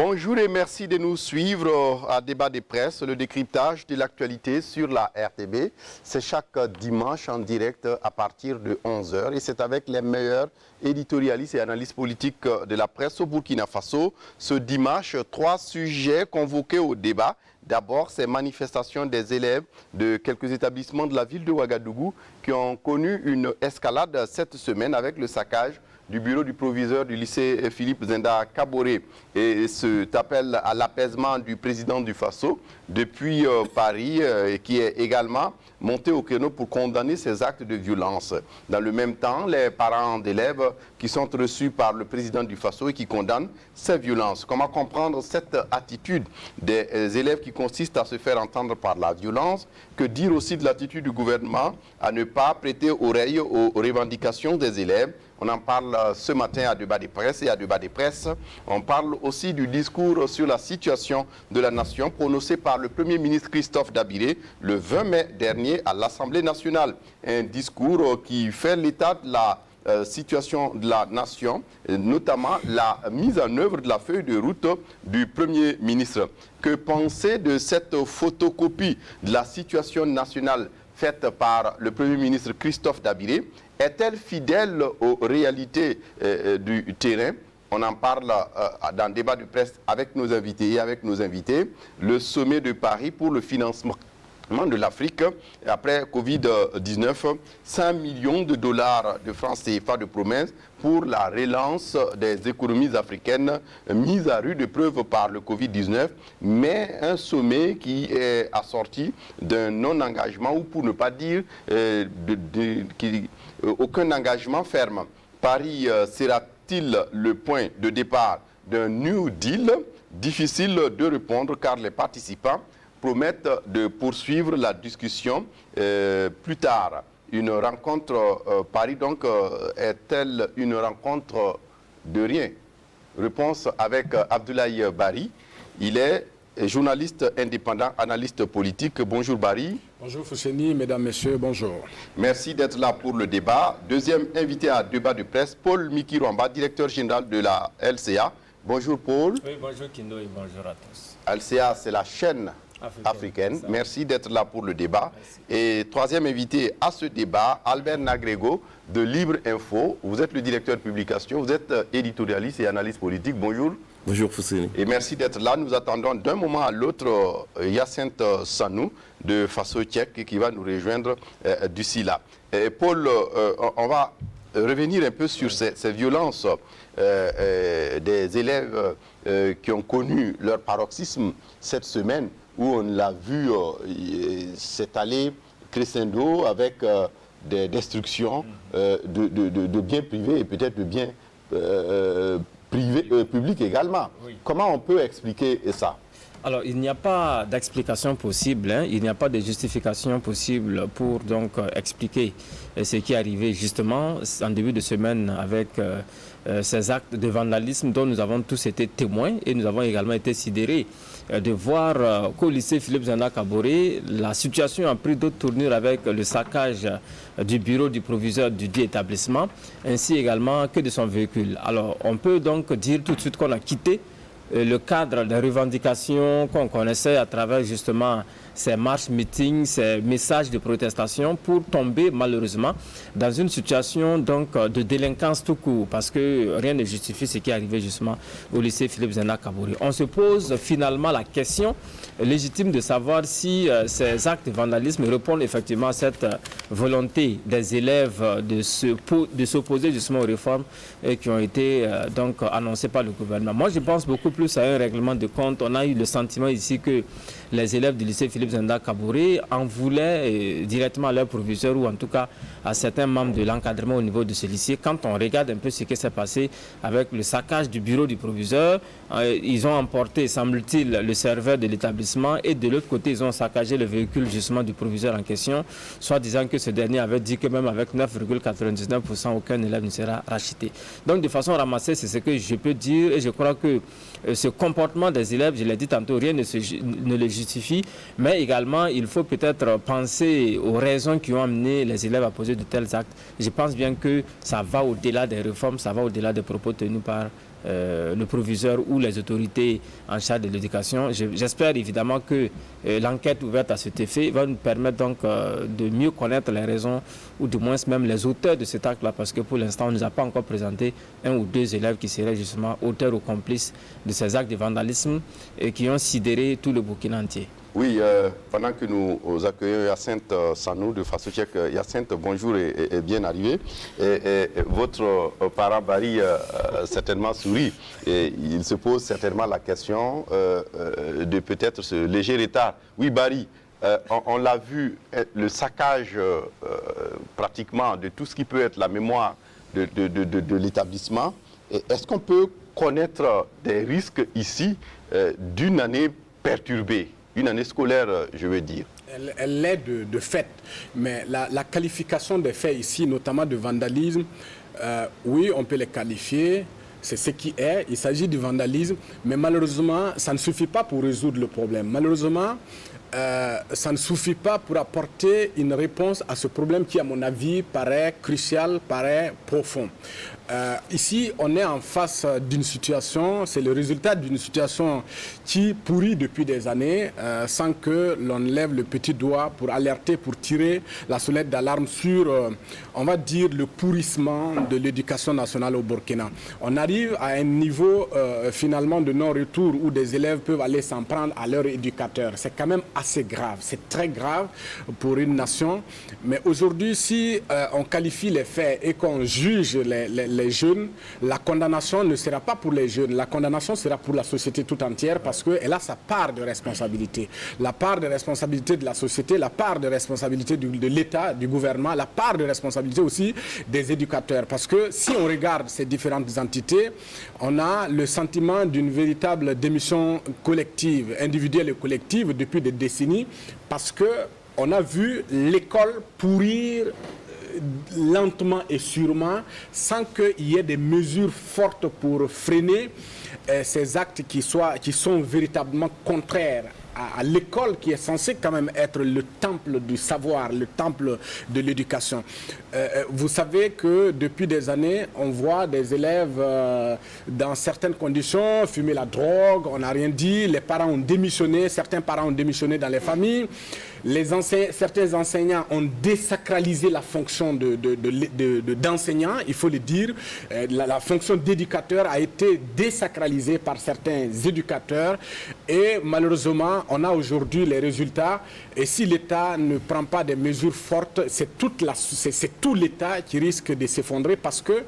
Bonjour et merci de nous suivre à Débat des Presses, le décryptage de l'actualité sur la RTB. C'est chaque dimanche en direct à partir de 11h et c'est avec les meilleurs éditorialistes et analystes politiques de la presse au Burkina Faso. Ce dimanche, 3 sujets convoqués au débat. D'abord, ces manifestations des élèves de quelques établissements de la ville de Ouagadougou qui ont connu une escalade cette semaine avec le saccage du bureau du proviseur du lycée Philippe Zenda Kaboré et cet appel à l'apaisement du président du Faso depuis Paris qui est également monté au créneau pour condamner ces actes de violence. Dans le même temps, les parents d'élèves qui sont reçus par le président du Faso et qui condamnent ces violences. Comment comprendre cette attitude des élèves qui consiste à se faire entendre par la violence? Que dire aussi de l'attitude du gouvernement à ne pas prêter oreille aux revendications des élèves? On en parle ce matin à Débat des Presses et à Débat des Presses. On parle aussi du discours sur la situation de la nation prononcé par le Premier ministre Christophe Dabiré le 20 mai dernier à l'Assemblée nationale. Un discours qui fait l'état de la situation de la nation, notamment la mise en œuvre de la feuille de route du Premier ministre. Que penser de cette photocopie de la situation nationale faite par le Premier ministre Christophe Dabiré? Est-elle fidèle aux réalités du terrain? On en parle dans le débat de presse avec nos invités et avec nos invités. Le sommet de Paris pour le financement de l'Afrique après Covid-19, 5 millions de dollars de francs CFA de promesses pour la relance des économies africaines mises à rude épreuve par le Covid-19, mais un sommet qui est assorti d'un non-engagement ou pour ne pas dire aucun engagement ferme. Paris sera-t-il le point de départ d'un New Deal? Difficile de répondre car les participants promettent de poursuivre la discussion plus tard. Une rencontre, Paris donc, est-elle une rencontre de rien? Réponse avec Abdoulaye Bari. Il est journaliste indépendant, analyste politique. Bonjour Bari. Bonjour Fousseni, mesdames, messieurs, bonjour. Merci d'être là pour le débat. Deuxième invité à débat de presse, Paul Mikiromba, directeur général de la LCA. Bonjour Paul. Oui, bonjour Kindo et bonjour à tous. LCA, c'est la chaîne africaine. Merci d'être là pour le débat. Merci. Et troisième invité à ce débat, Albert Nagrego de Libre Info. Vous êtes le directeur de publication, vous êtes éditorialiste et analyste politique. Bonjour. Bonjour Fousseni. Et merci d'être là. Nous attendons d'un moment à l'autre Hyacinthe Sanou de Faso Tchèque qui va nous rejoindre d'ici là. Et Paul, on va revenir un peu sur ces violences des élèves qui ont connu leur paroxysme cette semaine, où on l'a vu s'étaler crescendo avec des destructions de biens privés et peut-être de biens publics également. Oui. Comment on peut expliquer ça? Alors, il n'y a pas d'explication possible, hein. Il n'y a pas de justification possible pour donc expliquer ce qui est arrivé justement en début de semaine avec ces actes de vandalisme dont nous avons tous été témoins et nous avons également été sidérés de voir qu'au lycée Philippe Zenda Kaboré, la situation a pris d'autres tournures avec le saccage du bureau du proviseur du dit établissement, ainsi également que de son véhicule. Alors, on peut donc dire tout de suite qu'on a quitté le cadre des revendications qu'on connaissait à travers justement ces marches, meetings, ces messages de protestation pour tomber malheureusement dans une situation donc de délinquance tout court parce que rien ne justifie ce qui est arrivé justement au lycée Philippe Zenda Kaboré. On se pose finalement la question légitime de savoir si ces actes de vandalisme répondent effectivement à cette volonté des élèves de s'opposer justement aux réformes qui ont été donc annoncées par le gouvernement. Moi je pense beaucoup plus à un règlement de compte. On a eu le sentiment ici que les élèves du lycée Philippe Zenda Kaboré en voulaient directement à leur proviseur ou en tout cas à certains membres de l'encadrement au niveau de ce lycée. Quand on regarde un peu ce qui s'est passé avec le saccage du bureau du proviseur, ils ont emporté, semble-t-il, le serveur de l'établissement et de l'autre côté, ils ont saccagé le véhicule justement du proviseur en question, soit disant que ce dernier avait dit que même avec 9,99%, aucun élève ne sera racheté. Donc de façon ramassée, c'est ce que je peux dire et je crois que ce comportement des élèves, je l'ai dit tantôt, rien ne le justifie, mais également il faut peut-être penser aux raisons qui ont amené les élèves à poser de tels actes. Je pense bien que ça va au-delà des réformes, ça va au-delà des propos tenus par le proviseur ou les autorités en charge de l'éducation. J'espère évidemment que l'enquête ouverte à cet effet va nous permettre donc de mieux connaître les raisons ou du moins même les auteurs de cet acte-là, parce que pour l'instant, on ne nous a pas encore présenté un ou deux élèves qui seraient justement auteurs ou complices de ces actes de vandalisme et qui ont sidéré tout le Burkina entier. Oui, pendant que nous accueillons Hyacinthe Sanou de Faso Tchèque. Hyacinthe, bonjour et bien arrivé. Et votre parent Barry certainement sourit. Et il se pose certainement la question de peut-être ce léger retard. Oui, Barry, on l'a vu, le saccage pratiquement de tout ce qui peut être la mémoire de l'établissement. Est-ce qu'on peut connaître des risques ici d'une année perturbée? Une année scolaire, je veux dire. Elle l'est de fait, mais la qualification des faits ici, notamment de vandalisme, oui, on peut les qualifier, c'est ce qui est, il s'agit du vandalisme, mais malheureusement, ça ne suffit pas pour résoudre le problème. Malheureusement, ça ne suffit pas pour apporter une réponse à ce problème qui, à mon avis, paraît crucial, paraît profond. Ici, on est en face d'une situation, c'est le résultat d'une situation qui pourrit depuis des années, sans que l'on lève le petit doigt pour alerter, pour tirer la sonnette d'alarme sur, on va dire, le pourrissement de l'éducation nationale au Burkina. On arrive à un niveau, finalement, de non-retour où des élèves peuvent aller s'en prendre à leur éducateur. C'est quand même assez grave, c'est très grave pour une nation. Mais aujourd'hui, si on qualifie les faits et qu'on juge les jeunes, la condamnation ne sera pas pour les jeunes, la condamnation sera pour la société tout entière parce qu'elle a sa part de responsabilité. La part de responsabilité de la société, la part de responsabilité de l'État, du gouvernement, la part de responsabilité aussi des éducateurs. Parce que si on regarde ces différentes entités, on a le sentiment d'une véritable démission collective, individuelle et collective depuis des décennies parce qu'on a vu l'école pourrir lentement et sûrement, sans qu'il y ait des mesures fortes pour freiner ces actes qui sont véritablement contraires à l'école qui est censée quand même être le temple du savoir, le temple de l'éducation. Vous savez que depuis des années, on voit des élèves dans certaines conditions fumer la drogue, on n'a rien dit, les parents ont démissionné, certains parents ont démissionné dans les familles. Certains enseignants ont désacralisé la fonction d'enseignant, il faut le dire. La fonction d'éducateur a été désacralisée par certains éducateurs et malheureusement, on a aujourd'hui les résultats. Et si l'État ne prend pas des mesures fortes, c'est tout l'État qui risque de s'effondrer parce que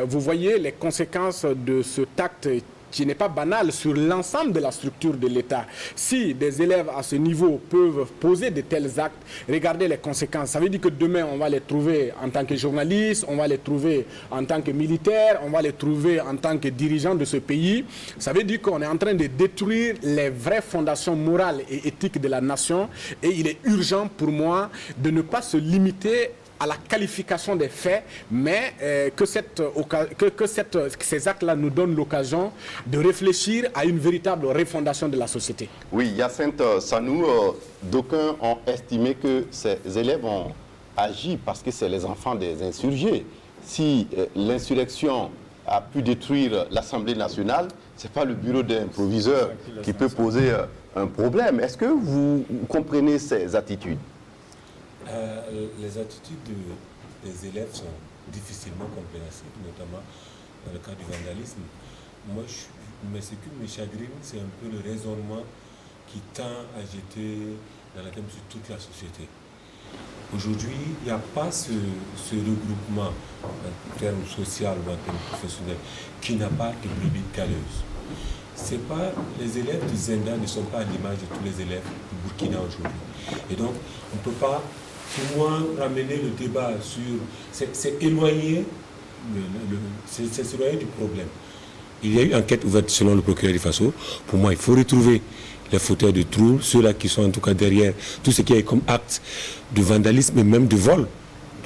vous voyez les conséquences de cet acte qui n'est pas banal sur l'ensemble de la structure de l'État. Si des élèves à ce niveau peuvent poser de tels actes, regardez les conséquences. Ça veut dire que demain, on va les trouver en tant que journalistes, on va les trouver en tant que militaires, on va les trouver en tant que dirigeants de ce pays. Ça veut dire qu'on est en train de détruire les vraies fondations morales et éthiques de la nation. Et il est urgent pour moi de ne pas se limiter à la qualification des faits, mais que ces actes-là nous donnent l'occasion de réfléchir à une véritable refondation de la société. Oui, Hyacinthe Sanou, d'aucuns ont estimé que ces élèves ont agi parce que c'est les enfants des insurgés. Si l'insurrection a pu détruire l'Assemblée nationale, ce n'est pas le bureau d'un proviseur qui peut poser un problème. Est-ce que vous comprenez ces attitudes ? Les attitudes des élèves sont difficilement compréhensibles, notamment dans le cas du vandalisme. Mais ce qui me chagrine, c'est un peu le raisonnement qui tend à jeter dans la thème sur toute la société. Aujourd'hui, il n'y a pas ce regroupement en termes social ou en termes professionnels qui n'a pas de brebis galeuses. Les élèves du Zenda ne sont pas à l'image de tous les élèves du Burkina aujourd'hui. Et donc, on ne peut pas, pour moi, ramener le débat sur... C'est éloigné du problème. Il y a eu une enquête ouverte selon le procureur du Faso. Pour moi, il faut retrouver les fauteurs de troubles, ceux-là qui sont en tout cas derrière tout ce qui est comme acte de vandalisme et même de vol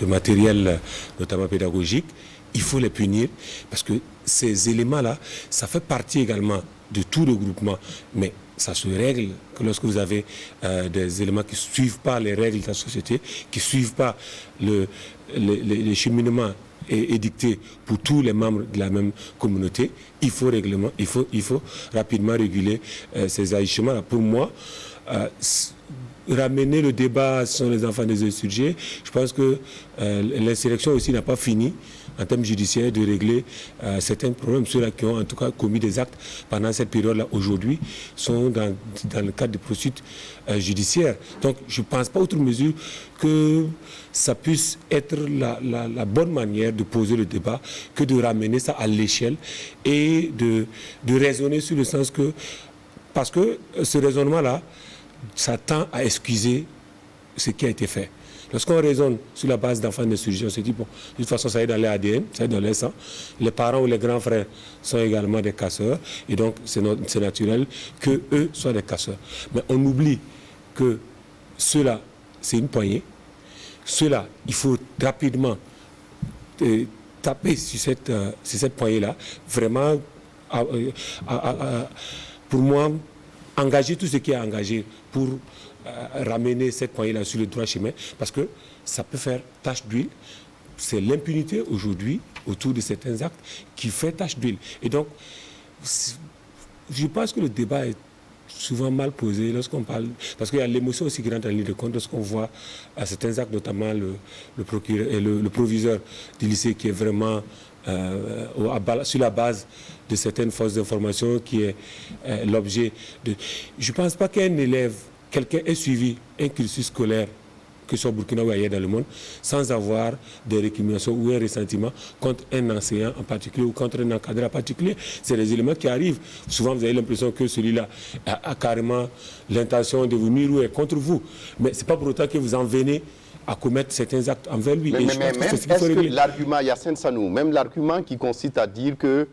de matériel, notamment pédagogique. Il faut les punir parce que ces éléments-là, ça fait partie également de tout le groupement. Mais ça se règle que lorsque vous avez des éléments qui ne suivent pas les règles de la société, qui ne suivent pas les cheminements édicté pour tous les membres de la même communauté, il faut rapidement réguler ces agissements-là. Pour moi, ramener le débat sur les enfants des insurgés, je pense que l'insurrection aussi n'a pas fini en termes judiciaires de régler certains problèmes. Ceux-là qui ont en tout cas commis des actes pendant cette période-là aujourd'hui sont dans le cadre de poursuites judiciaires. Donc je ne pense pas outre mesure que ça puisse être la bonne manière de poser le débat que de ramener ça à l'échelle et de raisonner sur le sens que, parce que ce raisonnement-là, ça tend à excuser ce qui a été fait. Lorsqu'on raisonne sur la base d'enfants d'insurgés, on se dit, bon, de toute façon, ça est dans les ADN, ça est dans les sang. Les parents ou les grands frères sont également des casseurs, et donc c'est naturel qu'eux soient des casseurs. Mais on oublie que ceux-là, c'est une poignée. Ceux-là, il faut rapidement taper sur cette poignée-là, vraiment, pour moi, engager tout ce qui est engagé pour ramener cette poignée-là sur le droit chemin, parce que ça peut faire tache d'huile. C'est l'impunité aujourd'hui autour de certains actes qui fait tache d'huile. Et donc, je pense que le débat est souvent mal posé lorsqu'on parle, parce qu'il y a l'émotion aussi grande en ligne de compte lorsqu'on voit certains actes, notamment le procureur et le proviseur du lycée qui est vraiment sur la base de certaines fausses informations qui est l'objet de... Je ne pense pas qu'un élève, quelqu'un ait suivi un cursus scolaire, que ce soit au Burkina ou ailleurs dans le monde, sans avoir des récriminations ou un ressentiment contre un enseignant en particulier ou contre un encadreur en particulier. C'est les éléments qui arrivent. Souvent, vous avez l'impression que celui-là a carrément l'intention de vous nuire ou est contre vous. Mais ce n'est pas pour autant que vous en venez à commettre certains actes envers lui. Mais est-ce que l'argument, Yacine Sanou, même l'argument qui consiste à dire que,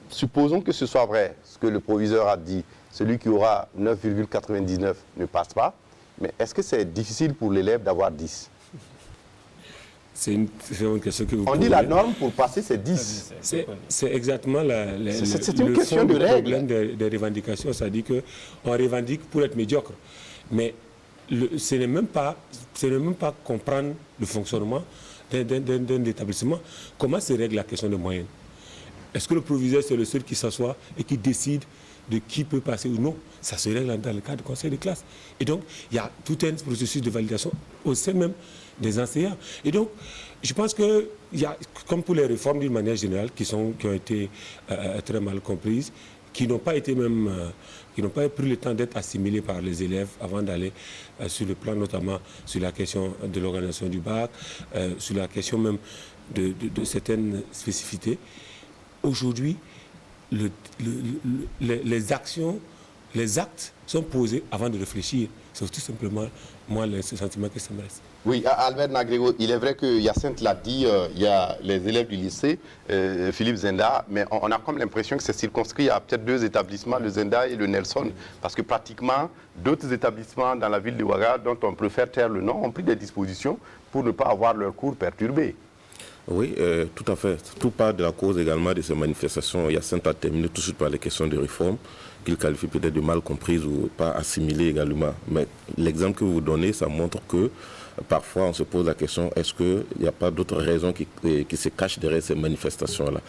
supposons que ce soit vrai, ce que le proviseur a dit, celui qui aura 9,99 ne passe pas, mais est-ce que c'est difficile pour l'élève d'avoir 10? C'est une question que vous On dit la norme pour passer, c'est 10. C'est exactement c'est une question de règle. Le problème des revendications, ça dit qu'on revendique pour être médiocre. Mais ce n'est même pas comprendre le fonctionnement d'un établissement. Comment se règle la question de moyens? Est-ce que le proviseur, c'est le seul qui s'assoit et qui décide de qui peut passer ou non? Ça se règle dans le cadre du conseil de classe. Et donc, il y a tout un processus de validation au sein même des enseignants. Et donc, je pense qu'il y a, comme pour les réformes d'une manière générale, qui ont été très mal comprises, qui n'ont pas été même, qui n'ont pas pris le temps d'être assimilés par les élèves avant d'aller sur le plan, notamment sur la question de l'organisation du bac, sur la question même de certaines spécificités. Aujourd'hui, les actes sont posés avant de réfléchir. C'est tout simplement, moi, le sentiment que ça me reste. Oui, Albert Nagrego, il est vrai que Hyacinthe l'a dit, il y a les élèves du lycée, Philippe Zenda, mais on a comme l'impression que c'est circonscrit à peut-être 2 établissements, le Zenda et le Nelson, parce que pratiquement d'autres établissements dans la ville de Ouaga, dont on préfère taire le nom, ont pris des dispositions pour ne pas avoir leurs cours perturbés. Oui, tout à fait. Tout part de la cause également de ces manifestations. Hyacinthe a terminé tout de suite par les questions de réforme, qu'il qualifie peut-être de mal comprises ou pas assimilées également. Mais l'exemple que vous donnez, ça montre que parfois on se pose la question, est-ce qu'il n'y a pas d'autres raisons qui se cachent derrière ces manifestations-là?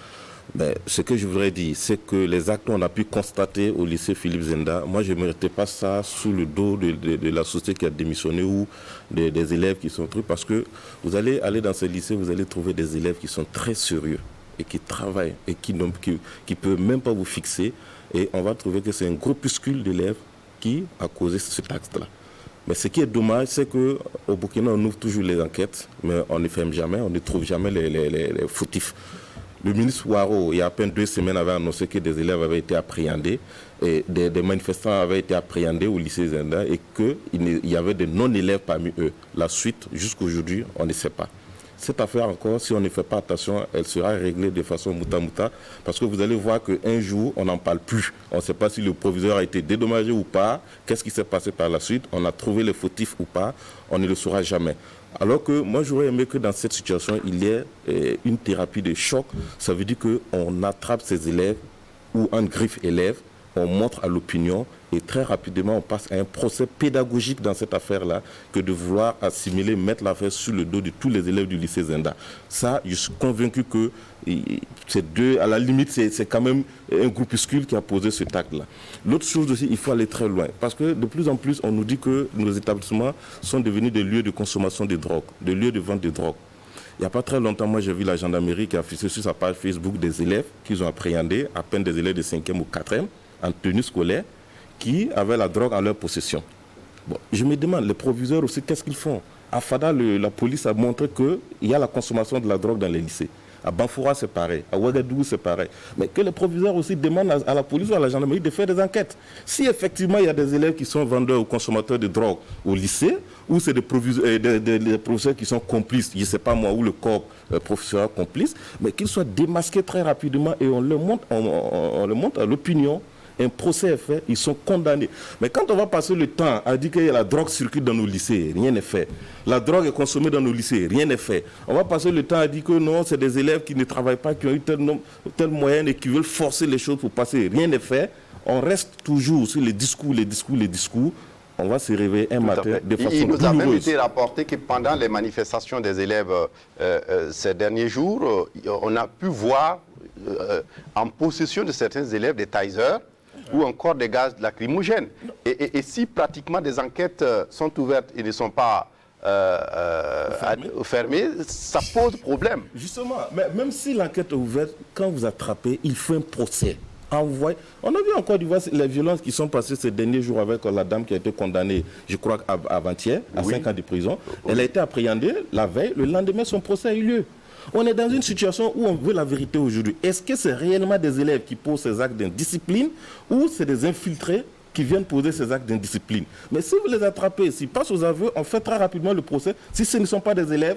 Ben, ce que je voudrais dire, c'est que les actes qu'on a pu constater au lycée Philippe Zenda, moi je ne mettais pas ça sous le dos de la société qui a démissionné ou des élèves qui sont trucs, parce que vous allez aller dans ce lycée, vous allez trouver des élèves qui sont très sérieux et qui travaillent et qui ne peuvent même pas vous fixer, et on va trouver que c'est un groupuscule d'élèves qui a causé cet acte-là. Mais ce qui est dommage, c'est qu'au Burkina, on ouvre toujours les enquêtes, mais on ne ferme jamais, on ne trouve jamais les fautifs. Le ministre Ouaro, il y a à peine 2 semaines, avait annoncé que des élèves avaient été appréhendés, et des manifestants avaient été appréhendés au lycée Zenda, et qu'il y avait des non-élèves parmi eux. La suite, jusqu'aujourd'hui, on ne sait pas. Cette affaire encore, si on ne fait pas attention, elle sera réglée de façon mouta-mouta, parce que vous allez voir qu'un jour, on n'en parle plus. On ne sait pas si le proviseur a été dédommagé ou pas, qu'est-ce qui s'est passé par la suite, on a trouvé les fautifs ou pas, on ne le saura jamais. Alors que moi, j'aurais aimé que dans cette situation, il y ait une thérapie de choc. Ça veut dire qu'on attrape ces élèves ou un griffe élève, on montre à l'opinion Et très rapidement, on passe à un procès pédagogique dans cette affaire-là que de vouloir assimiler, mettre l'affaire sur le dos de tous les élèves du lycée Zenda. Ça, je suis convaincu que à la limite, c'est quand même un groupuscule qui a posé ce acte-là. L'autre chose aussi, il faut aller très loin. Parce que de plus en plus, on nous dit que nos établissements sont devenus des lieux de consommation de drogue, des lieux de vente de drogue. Il n'y a pas très longtemps, moi, j'ai vu la gendarmerie qui a affiché sur sa page Facebook des élèves qu'ils ont appréhendés, à peine des élèves de 5e ou 4e, en tenue scolaire, qui avaient la drogue en leur possession. Bon, je me demande, les proviseurs aussi, qu'est-ce qu'ils font? À Fada, la police a montré qu'il y a la consommation de la drogue dans les lycées. À Banfoura, c'est pareil. À Ouagadougou, c'est pareil. Mais que les proviseurs aussi demandent à la police ou à la gendarmerie de faire des enquêtes. Si effectivement il y a des élèves qui sont vendeurs ou consommateurs de drogue au lycée, ou c'est des professeurs qui sont complices, je ne sais pas moi, ou le corps professionnel complice, mais qu'ils soient démasqués très rapidement et on le montre à l'opinion. Un procès est fait, ils sont condamnés. Mais quand on va passer le temps à dire que la drogue circule dans nos lycées, rien n'est fait. La drogue est consommée dans nos lycées, rien n'est fait. On va passer le temps à dire que non, c'est des élèves qui ne travaillent pas, qui ont eu tel moyen et qui veulent forcer les choses pour passer, rien n'est fait. On reste toujours sur les discours. On va se réveiller un matin de façon Il nous a même douloureuse. été rapporté que pendant les manifestations des élèves ces derniers jours, on a pu voir en possession de certains élèves des tasers ou encore des gaz lacrymogènes. Et si pratiquement des enquêtes sont ouvertes et ne sont pas fermées, ça pose problème. Justement, mais même si l'enquête est ouverte, quand vous attrapez, il faut un procès. On a vu encore les violences qui sont passées ces derniers jours avec la dame qui a été condamnée, je crois, avant-hier, à 5 ans de prison. Elle a été appréhendée la veille, le lendemain, son procès a eu lieu. On est dans une situation où on veut la vérité aujourd'hui. Est-ce que c'est réellement des élèves qui posent ces actes d'indiscipline ou c'est des infiltrés qui viennent poser ces actes d'indiscipline? Mais si vous les attrapez, s'ils passent aux aveux, on fait très rapidement le procès. Si ce ne sont pas des élèves,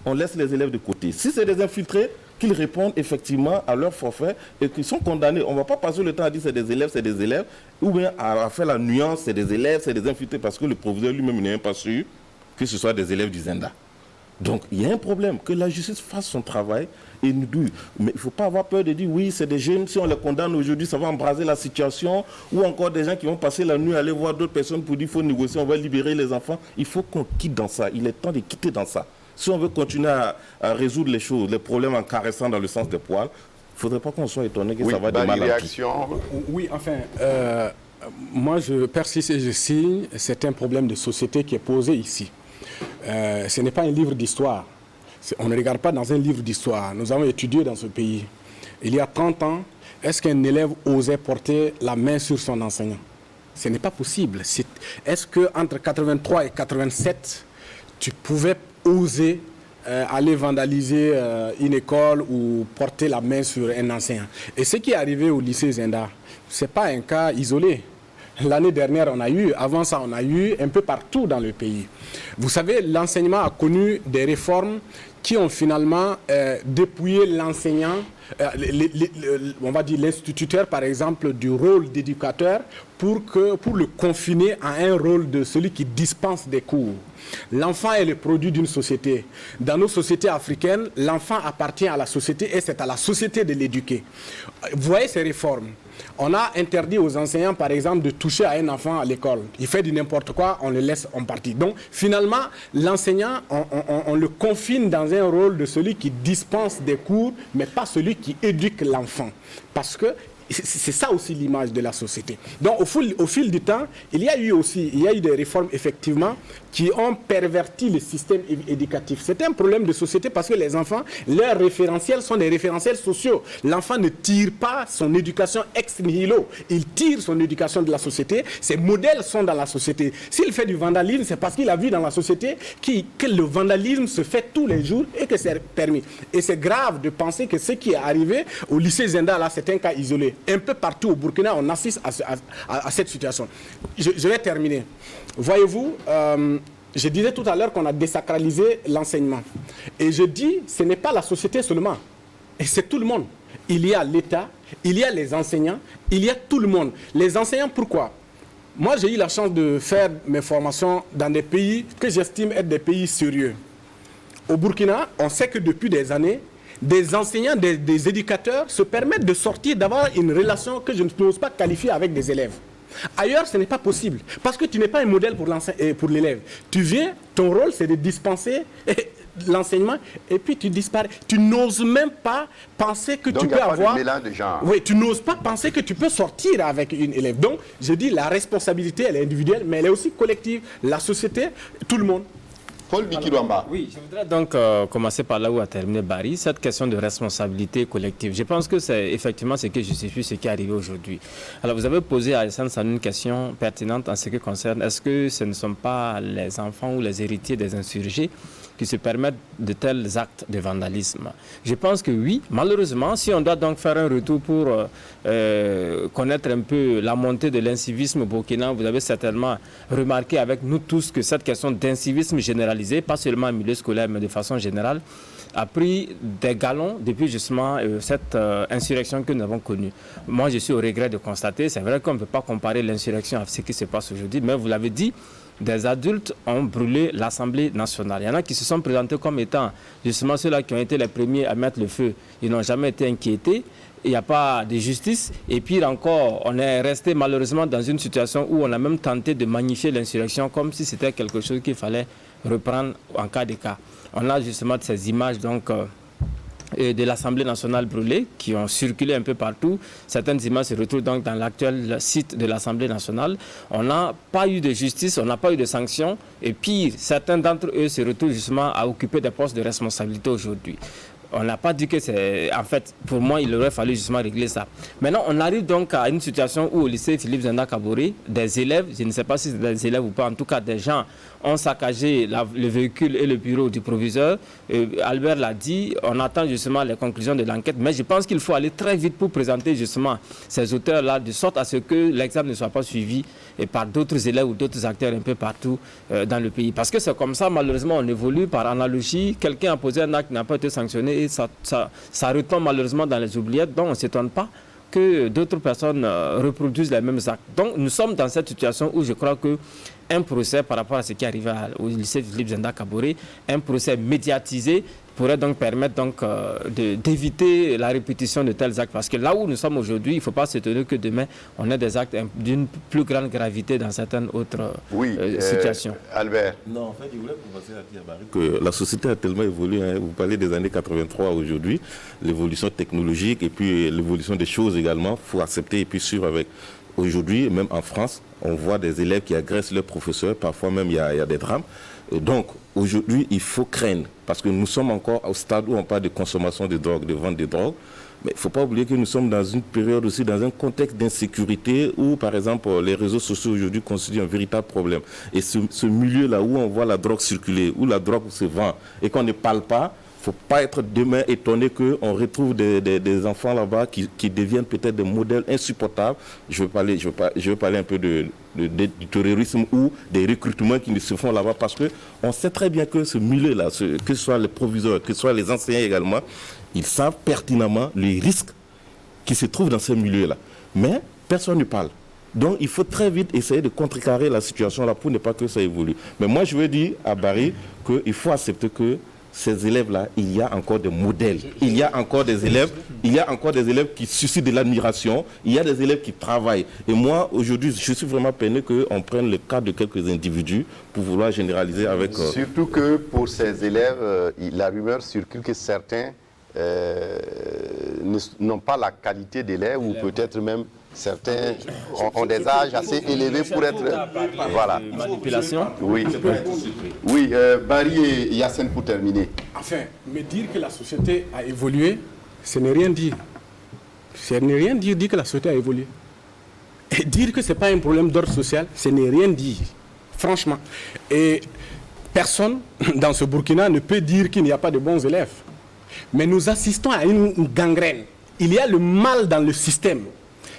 on laisse les élèves de côté. Si c'est des infiltrés, qu'ils répondent effectivement à leur forfait et qu'ils sont condamnés. On ne va pas passer le temps à dire c'est des élèves, ou bien à faire la nuance, c'est des élèves, c'est des infiltrés, parce que le proviseur lui-même n'est même pas sûr que ce soit des élèves du Zenda. Donc, il y a un problème, que la justice fasse son travail et nous dise. Mais il ne faut pas avoir peur de dire, oui, c'est des jeunes, si on les condamne aujourd'hui, ça va embraser la situation, ou encore des gens qui vont passer la nuit, aller voir d'autres personnes pour dire, il faut négocier, on va libérer les enfants. Il faut qu'on quitte dans ça, il est temps de quitter dans ça. Si on veut continuer à résoudre les choses, les problèmes en caressant dans le sens des poils, il ne faudrait pas qu'on soit étonné que ça va de mal en pis. Oui, enfin, moi je persiste et je signe, c'est un problème de société qui est posé ici. Ce n'est pas un livre d'histoire. On ne regarde pas dans un livre d'histoire. Nous avons étudié dans ce pays. Il y a 30 ans, est-ce qu'un élève osait porter la main sur son enseignant? Ce n'est pas possible. Est-ce qu'entre 83 et 87, tu pouvais oser aller vandaliser une école ou porter la main sur un enseignant? Et ce qui est arrivé au lycée Zenda, ce n'est pas un cas isolé. L'année dernière, avant ça, on a eu un peu partout dans le pays. Vous savez, l'enseignement a connu des réformes qui ont finalement dépouillé l'enseignant, on va dire l'instituteur par exemple, du rôle d'éducateur pour le confiner à un rôle de celui qui dispense des cours. L'enfant est le produit d'une société. Dans nos sociétés africaines, l'enfant appartient à la société et c'est à la société de l'éduquer. Vous voyez ces réformes. On a interdit aux enseignants, par exemple, de toucher à un enfant à l'école. Il fait du n'importe quoi, on le laisse en partie. Donc, finalement, l'enseignant, on le confine dans un rôle de celui qui dispense des cours, mais pas celui qui éduque l'enfant. Parce que c'est ça aussi l'image de la société. Donc, au fil du temps, il y a eu des réformes, effectivement, qui ont perverti le système éducatif. C'est un problème de société parce que les enfants, leurs référentiels sont des référentiels sociaux. L'enfant ne tire pas son éducation ex nihilo. Il tire son éducation de la société. Ses modèles sont dans la société. S'il fait du vandalisme, c'est parce qu'il a vu dans la société que le vandalisme se fait tous les jours et que c'est permis. Et c'est grave de penser que ce qui est arrivé au lycée Zenda, là, c'est un cas isolé. Un peu partout au Burkina, on assiste à cette situation. Je vais terminer. Voyez-vous, je disais tout à l'heure qu'on a désacralisé l'enseignement. Et je dis, ce n'est pas la société seulement. Et c'est tout le monde. Il y a l'État, il y a les enseignants, il y a tout le monde. Les enseignants, pourquoi? Moi, j'ai eu la chance de faire mes formations dans des pays que j'estime être des pays sérieux. Au Burkina, on sait que depuis des années, des enseignants, des éducateurs se permettent de sortir, d'avoir une relation que je ne peux pas qualifier avec des élèves. Ailleurs, ce n'est pas possible. Parce que tu n'es pas un modèle pour l'élève. Tu viens, ton rôle, c'est de dispenser l'enseignement et puis tu disparais. Tu n'oses même pas penser que tu peux avoir... Donc, il n'y a pas de mélange de genre. Oui, tu n'oses pas penser que tu peux sortir avec une élève. Donc, je dis, la responsabilité, elle est individuelle, mais elle est aussi collective. La société, tout le monde. Paul Bikirwamba. Oui, je voudrais donc commencer par là où a terminé Barry, cette question de responsabilité collective. Je pense que c'est effectivement ce qui justifie ce qui est arrivé aujourd'hui. Alors, vous avez posé à Alassane Sanou une question pertinente en ce qui concerne, est-ce que ce ne sont pas les enfants ou les héritiers des insurgés qui se permettent de tels actes de vandalisme? Je pense que oui. Malheureusement, si on doit donc faire un retour pour connaître un peu la montée de l'incivisme au Burkina, vous avez certainement remarqué avec nous tous que cette question d'incivisme généralisé, pas seulement en milieu scolaire, mais de façon générale, a pris des galons depuis justement cette insurrection que nous avons connue. Moi, je suis au regret de constater, c'est vrai qu'on ne peut pas comparer l'insurrection à ce qui se passe aujourd'hui, mais vous l'avez dit, des adultes ont brûlé l'Assemblée nationale. Il y en a qui se sont présentés comme étant justement ceux-là qui ont été les premiers à mettre le feu. Ils n'ont jamais été inquiétés. Il n'y a pas de justice. Et pire encore, on est resté malheureusement dans une situation où on a même tenté de magnifier l'insurrection comme si c'était quelque chose qu'il fallait reprendre en cas de cas. On a justement ces images donc... de l'Assemblée nationale brûlée, qui ont circulé un peu partout. Certaines images se retrouvent donc dans l'actuel site de l'Assemblée nationale. On n'a pas eu de justice, on n'a pas eu de sanctions. Et pire, certains d'entre eux se retrouvent justement à occuper des postes de responsabilité aujourd'hui. On n'a pas dit que c'est... En fait, pour moi, il aurait fallu justement régler ça. Maintenant, on arrive donc à une situation où au lycée Philippe Zenda Kaboré, des élèves, je ne sais pas si c'est des élèves ou pas, en tout cas des gens ont saccagé le véhicule et le bureau du proviseur. Albert l'a dit, on attend justement les conclusions de l'enquête, mais je pense qu'il faut aller très vite pour présenter justement ces auteurs-là, de sorte à ce que l'examen ne soit pas suivi par d'autres élèves ou d'autres acteurs un peu partout dans le pays. Parce que c'est comme ça, malheureusement, on évolue par analogie. Quelqu'un a posé un acte qui n'a pas été sanctionné et ça retombe malheureusement dans les oubliettes, donc on ne s'étonne pas que d'autres personnes reproduisent les mêmes actes. Donc nous sommes dans cette situation où je crois que un procès par rapport à ce qui est arrivé au lycée Philippe Zenda Kaboré, un procès médiatisé pourrait donc permettre donc, d'éviter la répétition de tels actes. Parce que là où nous sommes aujourd'hui, il ne faut pas s'étonner que demain, on ait des actes d'une plus grande gravité dans certaines autres situations. Albert. Non, en fait, je voulais commencer à dire, Barry, que la société a tellement évolué. Hein. Vous parlez des années 83 aujourd'hui, l'évolution technologique et puis l'évolution des choses également. Il faut accepter et puis suivre avec. Aujourd'hui, même en France, on voit des élèves qui agressent leurs professeurs. Parfois même, il y a des drames. Et donc, aujourd'hui, il faut craindre, parce que nous sommes encore au stade où on parle de consommation de drogue, de vente de drogue. Mais il ne faut pas oublier que nous sommes dans une période aussi, dans un contexte d'insécurité où, par exemple, les réseaux sociaux aujourd'hui constituent un véritable problème. Et ce milieu-là où on voit la drogue circuler, où la drogue se vend et qu'on ne parle pas, il ne faut pas être demain étonné qu'on retrouve des enfants là-bas qui deviennent peut-être des modèles insupportables. Je veux parler un peu du terrorisme ou des recrutements qui se font là-bas, parce qu'on sait très bien que ce milieu-là, que ce soit les proviseurs, que ce soit les enseignants également, ils savent pertinemment les risques qui se trouvent dans ce milieu-là. Mais personne ne parle. Donc il faut très vite essayer de contrecarrer la situation là pour ne pas que ça évolue. Mais moi je veux dire à Barry qu'il faut accepter que ces élèves-là, il y a encore des modèles. Il y a encore des élèves qui suscitent de l'admiration. Il y a des élèves qui travaillent. Et moi, aujourd'hui, je suis vraiment peiné qu'on prenne le cas de quelques individus pour vouloir généraliser avec... Surtout que pour ces élèves, la rumeur circule que certains n'ont pas la qualité d'élèves ou peut-être même... Certains ont des âges assez élevés pour être... Voilà. Manipulation. Oui. Oui, Barry et Yassine pour terminer. Enfin, me dire que la société a évolué, ce n'est rien dire. Ce n'est rien dire que la société a évolué. Et dire que ce n'est pas un problème d'ordre social, ce n'est rien dire. Franchement. Et personne dans ce Burkina ne peut dire qu'il n'y a pas de bons élèves. Mais nous assistons à une gangrène. Il y a le mal dans le système.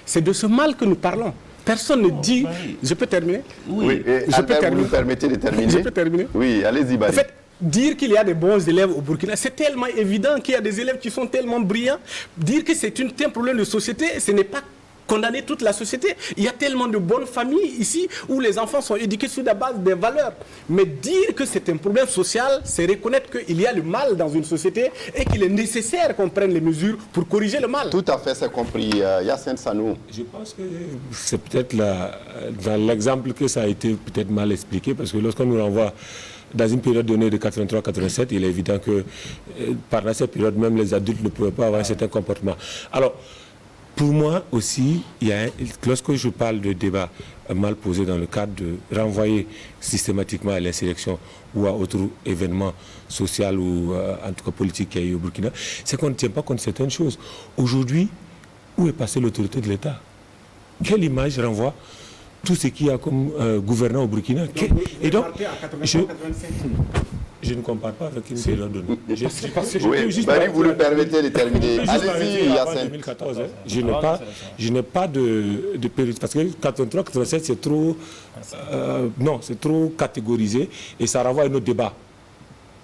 C'est de ce mal que nous parlons. Personne ne dit... Je peux terminer? Oui. Vous nous permettez de terminer? Je peux terminer? Oui, allez-y, Barry. En fait, dire qu'il y a des bons élèves au Burkina, c'est tellement évident qu'il y a des élèves qui sont tellement brillants. Dire que c'est un problème de société, ce n'est pas condamner toute la société. Il y a tellement de bonnes familles ici où les enfants sont éduqués sur la base des valeurs. Mais dire que c'est un problème social, c'est reconnaître qu'il y a le mal dans une société et qu'il est nécessaire qu'on prenne les mesures pour corriger le mal. Tout à fait, c'est compris. Yacine Sanou. Je pense que c'est peut-être dans l'exemple que ça a été peut-être mal expliqué, parce que lorsqu'on nous renvoie dans une période donnée de 83-87, il est évident que pendant cette période, même les adultes ne pouvaient pas avoir un certain comportement. Alors, pour moi aussi, lorsque je parle de débat mal posé dans le cadre de renvoyer systématiquement à l'insurrection ou à autre événement social ou en tout cas politique qu'il y a eu au Burkina, c'est qu'on ne tient pas compte de certaines choses. Aujourd'hui, où est passée l'autorité de l'État? Quelle image renvoie tout ce qu'il y a comme gouvernant au Burkina? Et donc, je ne compare pas avec une période donnée. Oui, Barry, vous le permettez de terminer. Allez-y, Yacine. 2014, je n'ai pas de période. Parce que 83-87, c'est trop... non, c'est trop catégorisé et ça renvoie à un autre débat.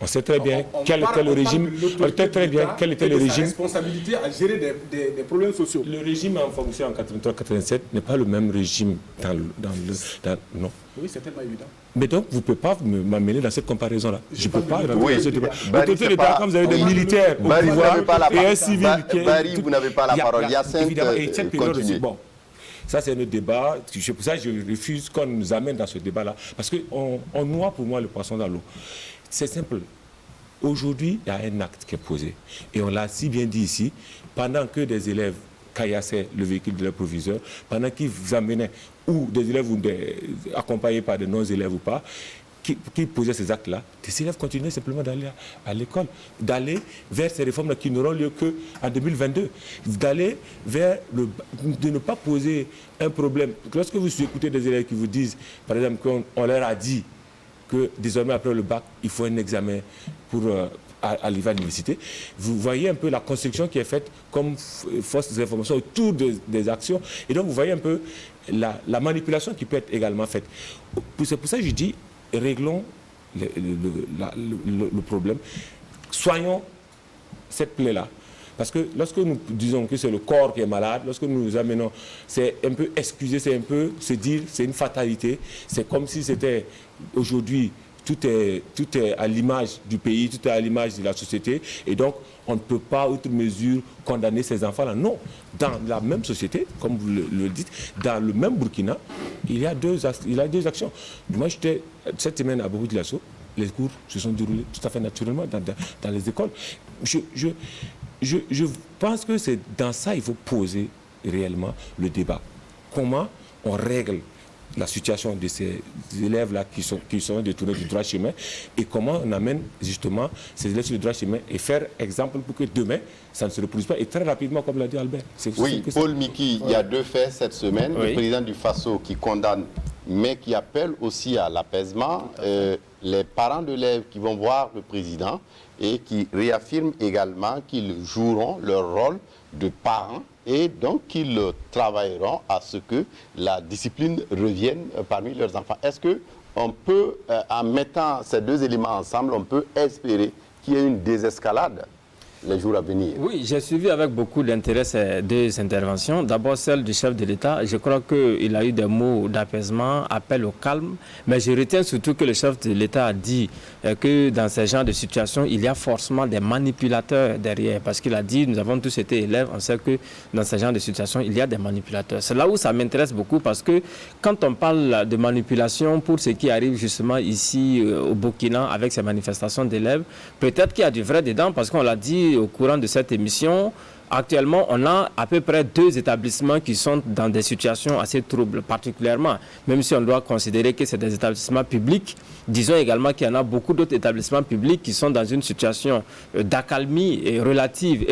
On sait très bien quel était le régime. On sait très bien quel était le régime. Responsabilité à gérer des problèmes sociaux. Le régime en fonction en 83-87 n'est pas le même régime non. Oui, c'est tellement évident. Mais donc, vous ne pouvez pas m'amener dans cette comparaison-là. Je ne peux pas rentrer dans ce débat. Barry, quand vous avez des militaires au pouvoir et un civil qui est... Barry, vous n'avez pas la parole. Yacine, continuez. Bon, ça c'est notre débat. C'est pour ça que je refuse qu'on nous amène dans ce débat-là. Parce qu'on noie pour moi le poisson dans l'eau. C'est simple. Aujourd'hui, il y a un acte qui est posé. Et on l'a si bien dit ici, pendant que des élèves caillassaient le véhicule de leur proviseur, pendant qu'ils vous amenaient, ou des élèves accompagnés par des non-élèves ou pas, qui posaient ces actes-là, des élèves continuaient simplement d'aller à l'école, d'aller vers ces réformes qui n'auront lieu qu'en 2022, d'aller vers de ne pas poser un problème. Lorsque vous écoutez des élèves qui vous disent, par exemple, qu'on leur a dit que désormais après le bac, il faut un examen pour arriver à l'université. Vous voyez un peu la construction qui est faite comme fausse information autour des actions. Et donc vous voyez un peu la manipulation qui peut être également faite. C'est pour ça que je dis, réglons le problème. Soignons cette plaie-là. Parce que lorsque nous disons que c'est le corps qui est malade, lorsque nous nous amenons, c'est un peu excuser, c'est un peu se dire, c'est une fatalité. C'est comme si c'était aujourd'hui, tout est à l'image du pays, tout est à l'image de la société. Et donc, on ne peut pas, outre mesure, condamner ces enfants-là. Non. Dans la même société, comme vous le dites, dans le même Burkina, il y a deux actions. Moi, j'étais cette semaine à Bobo-Dioulasso. Les cours se sont déroulés tout à fait naturellement dans les écoles. Je pense que c'est dans ça qu'il faut poser réellement le débat. Comment on règle la situation de ces élèves-là qui sont détournés du droit chemin et comment on amène justement ces élèves sur le droit chemin et faire exemple pour que demain, ça ne se reproduise pas. Et très rapidement, comme l'a dit Albert. Oui, Paul Miki, il y a deux faits cette semaine. Oui. Le président du FASO qui condamne, mais qui appelle aussi à l'apaisement. Les parents d'élèves qui vont voir le président et qui réaffirment également qu'ils joueront leur rôle de parents et donc qu'ils travailleront à ce que la discipline revienne parmi leurs enfants. Est-ce qu'on peut, en mettant ces deux éléments ensemble, on peut espérer qu'il y ait une désescalade les jours à venir? Oui, j'ai suivi avec beaucoup d'intérêt ces deux interventions. D'abord celle du chef de l'État. Je crois qu'il a eu des mots d'apaisement, appel au calme. Mais je retiens surtout que le chef de l'État a dit que dans ce genre de situation, il y a forcément des manipulateurs derrière. Parce qu'il a dit, nous avons tous été élèves, on sait que dans ce genre de situation, il y a des manipulateurs. C'est là où ça m'intéresse beaucoup parce que quand on parle de manipulation pour ce qui arrive justement ici au Burkina avec ces manifestations d'élèves, peut-être qu'il y a du vrai dedans parce qu'on l'a dit au courant de cette émission. Actuellement, on a à peu près 2 établissements qui sont dans des situations assez troubles, particulièrement, même si on doit considérer que c'est des établissements publics. Disons également qu'il y en a beaucoup d'autres établissements publics qui sont dans une situation d'accalmie relative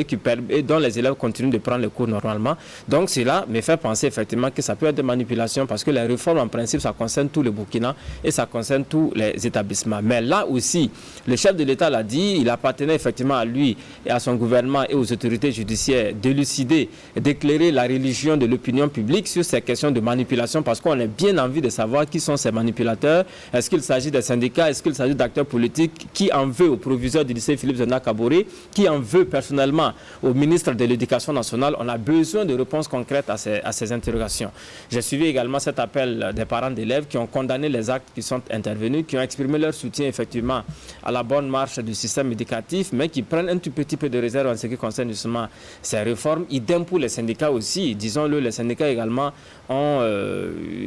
et dont les élèves continuent de prendre les cours normalement. Donc cela me fait penser effectivement que ça peut être des manipulations parce que les réformes en principe, ça concerne tout le Burkina et ça concerne tous les établissements. Mais là aussi, le chef de l'État l'a dit, il appartenait effectivement à lui et à son gouvernement et aux autorités judiciaires judiciaire d'élucider, d'éclairer la religion de l'opinion publique sur ces questions de manipulation, parce qu'on a bien envie de savoir qui sont ces manipulateurs. Est-ce qu'il s'agit des syndicats? Est-ce qu'il s'agit d'acteurs politiques? Qui en veut au proviseur du lycée Philippe Zenda Kaboré? Qui en veut personnellement au ministre de l'Éducation nationale? On a besoin de réponses concrètes à ces interrogations. J'ai suivi également cet appel des parents d'élèves qui ont condamné les actes qui sont intervenus, qui ont exprimé leur soutien effectivement à la bonne marche du système éducatif, mais qui prennent un tout petit peu de réserve en ce qui concerne justement ces réformes. Idem pour les syndicats aussi. Disons-le, les syndicats également ont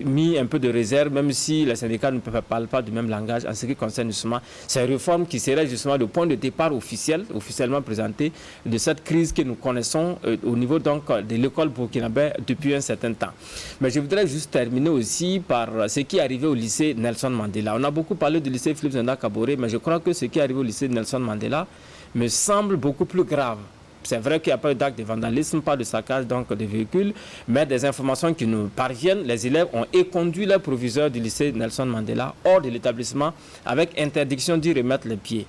mis un peu de réserve, même si les syndicats ne parlent pas du même langage en ce qui concerne justement ces réformes qui seraient justement le point de départ officiellement présenté de cette crise que nous connaissons au niveau donc de l'école burkinabé depuis un certain temps. Mais je voudrais juste terminer aussi par ce qui est arrivé au lycée Nelson Mandela. On a beaucoup parlé du lycée Philippe Zenda Kaboré, mais je crois que ce qui est arrivé au lycée Nelson Mandela me semble beaucoup plus grave. C'est vrai qu'il n'y a pas eu d'acte de vandalisme, pas de saccage donc de véhicules, mais des informations qui nous parviennent. Les élèves ont éconduit leur proviseur du lycée Nelson Mandela hors de l'établissement avec interdiction d'y remettre les pieds.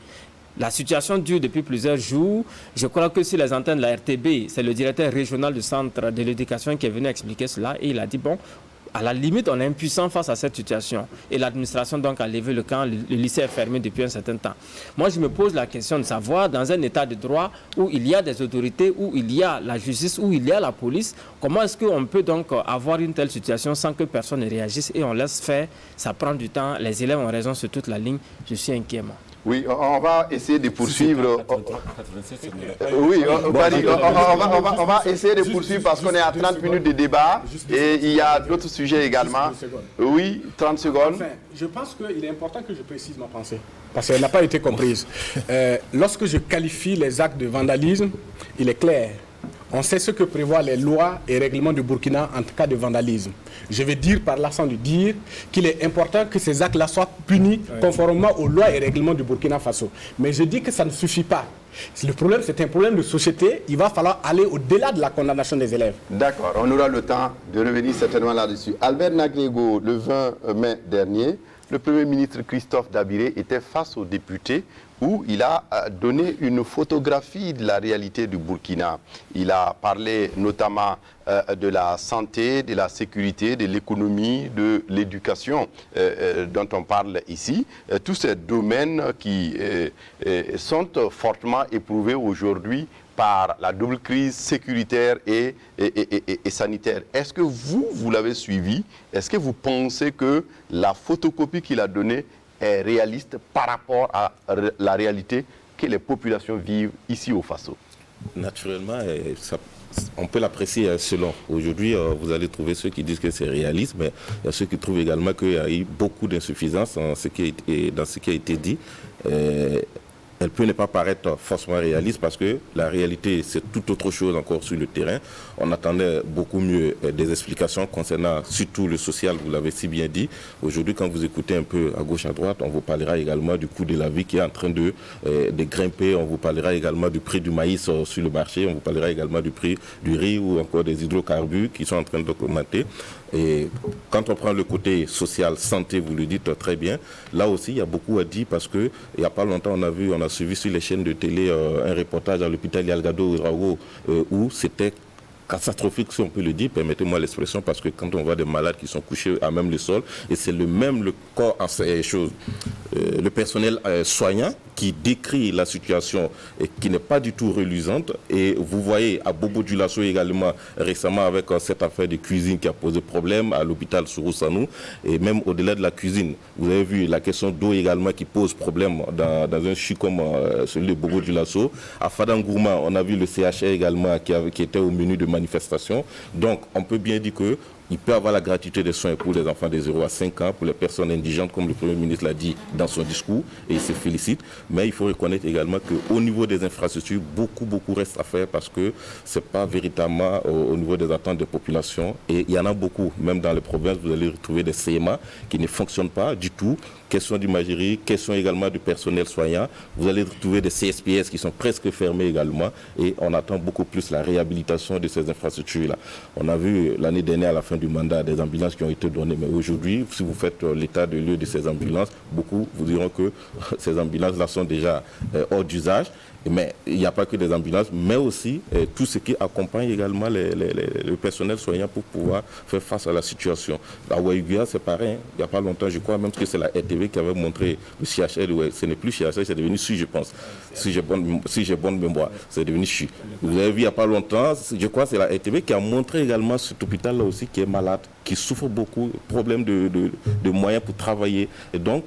La situation dure depuis plusieurs jours. Je crois que sur les antennes de la RTB, c'est le directeur régional du centre de l'éducation qui est venu expliquer cela et il a dit bon, à la limite, on est impuissant face à cette situation. Et l'administration donc a levé le camp, le lycée est fermé depuis un certain temps. Moi, je me pose la question de savoir, dans un état de droit où il y a des autorités, où il y a la justice, où il y a la police, comment est-ce qu'on peut donc avoir une telle situation sans que personne ne réagisse et on laisse faire? Ça prend du temps, les élèves ont raison sur toute la ligne. Je suis inquiet, moi. Oui, on va essayer de poursuivre. Oui, on va essayer de poursuivre parce qu'on est à 30 minutes de débat et il y a d'autres sujets également. Oui, 30 secondes. Enfin, je pense qu'il est important que je précise ma pensée parce qu'elle n'a pas été comprise. Lorsque je qualifie les actes de vandalisme, il est clair. On sait ce que prévoient les lois et règlements du Burkina en cas de vandalisme. Je vais dire par là sans le dire qu'il est important que ces actes-là soient punis conformément aux lois et règlements du Burkina Faso. Mais je dis que ça ne suffit pas. Le problème, c'est un problème de société. Il va falloir aller au-delà de la condamnation des élèves. D'accord, on aura le temps de revenir certainement là-dessus. Albert Nagrego, le 20 mai dernier, le Premier ministre Christophe Dabiré était face aux députés où il a donné une photographie de la réalité du Burkina. Il a parlé notamment de la santé, de la sécurité, de l'économie, de l'éducation dont on parle ici. Tous ces domaines qui sont fortement éprouvés aujourd'hui par la double crise sécuritaire et sanitaire. Est-ce que vous l'avez suivi? Est-ce que vous pensez que la photocopie qu'il a donnée est réaliste par rapport à la réalité que les populations vivent ici au Faso? Naturellement, on peut l'apprécier selon. Aujourd'hui, vous allez trouver ceux qui disent que c'est réaliste, mais il y a ceux qui trouvent également qu'il y a eu beaucoup d'insuffisance dans ce qui a été dit. Elle peut ne pas paraître forcément réaliste parce que la réalité, c'est tout autre chose encore sur le terrain. On attendait beaucoup mieux des explications concernant surtout le social, vous l'avez si bien dit. Aujourd'hui, quand vous écoutez un peu à gauche, à droite, on vous parlera également du coût de la vie qui est en train de grimper. On vous parlera également du prix du maïs sur le marché. On vous parlera également du prix du riz ou encore des hydrocarbures qui sont en train d'augmenter. Et quand on prend le côté social, santé, vous le dites très bien, là aussi, il y a beaucoup à dire parce qu'il n'y a pas longtemps, on a suivi sur les chaînes de télé un reportage à l'hôpital Yalgado où c'était catastrophique, si on peut le dire, permettez-moi l'expression, parce que quand on voit des malades qui sont couchés à même le sol, et c'est le corps en ces choses, le personnel soignant qui décrit la situation et qui n'est pas du tout reluisante. Et vous voyez à Bobo Dioulasso également récemment avec cette affaire de cuisine qui a posé problème à l'hôpital Sourousanou. Et même au-delà de la cuisine, vous avez vu la question d'eau également qui pose problème dans un CHU comme celui de Bobo Dioulasso. À Fadangourma, on a vu le CHR également qui était au menu de manifestation. Donc on peut bien dire que il peut avoir la gratuité des soins pour les enfants de 0 à 5 ans, pour les personnes indigentes, comme le Premier ministre l'a dit dans son discours, et il se félicite. Mais il faut reconnaître également qu'au niveau des infrastructures, beaucoup reste à faire parce que ce n'est pas véritablement au niveau des attentes des populations. Et il y en a beaucoup, même dans les provinces, vous allez retrouver des CMA qui ne fonctionnent pas du tout. Question d'imagerie, question également du personnel soignant. Vous allez retrouver des CSPS qui sont presque fermés également. Et on attend beaucoup plus la réhabilitation de ces infrastructures-là. On a vu l'année dernière, à la fin du mandat, des ambulances qui ont été données. Mais aujourd'hui, si vous faites l'état de lieu de ces ambulances, beaucoup vous diront que ces ambulances-là sont déjà hors d'usage. Mais il n'y a pas que des ambulances, mais aussi tout ce qui accompagne également le personnel soignant pour pouvoir faire face à la situation. À Ouaïguia, c'est pareil. Il n'y a pas longtemps, je crois même que c'est la RTV qui avait montré le CHL. Ouais, ce n'est plus CHL, c'est devenu SU, je pense. Si j'ai bonne mémoire, c'est devenu SU. Vous avez vu il n'y a pas longtemps, je crois que c'est la RTV qui a montré également cet hôpital-là aussi qui est malade, qui souffre beaucoup, problème de moyens pour travailler. Et donc,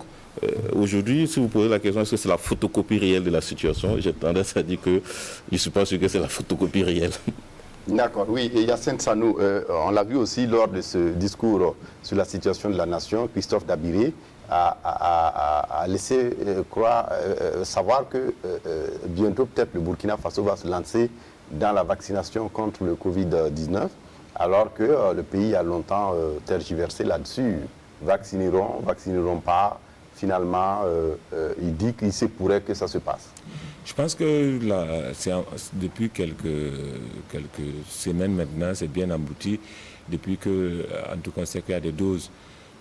aujourd'hui, si vous posez la question, est-ce que c'est la photocopie réelle de la situation, j'ai tendance à dire que je ne suis pas sûr que c'est la photocopie réelle. D'accord, oui, et Yacine Sanou, on l'a vu aussi lors de ce discours sur la situation de la nation, Christophe Dabiré a laissé savoir que bientôt peut-être le Burkina Faso va se lancer dans la vaccination contre le Covid-19, alors que le pays a longtemps tergiversé là-dessus. Vaccineront pas. Finalement, il dit qu'il se pourrait que ça se passe. Je pense que là, depuis quelques semaines maintenant, c'est bien abouti. Depuis que, en tout cas, on sait qu'il y a des doses,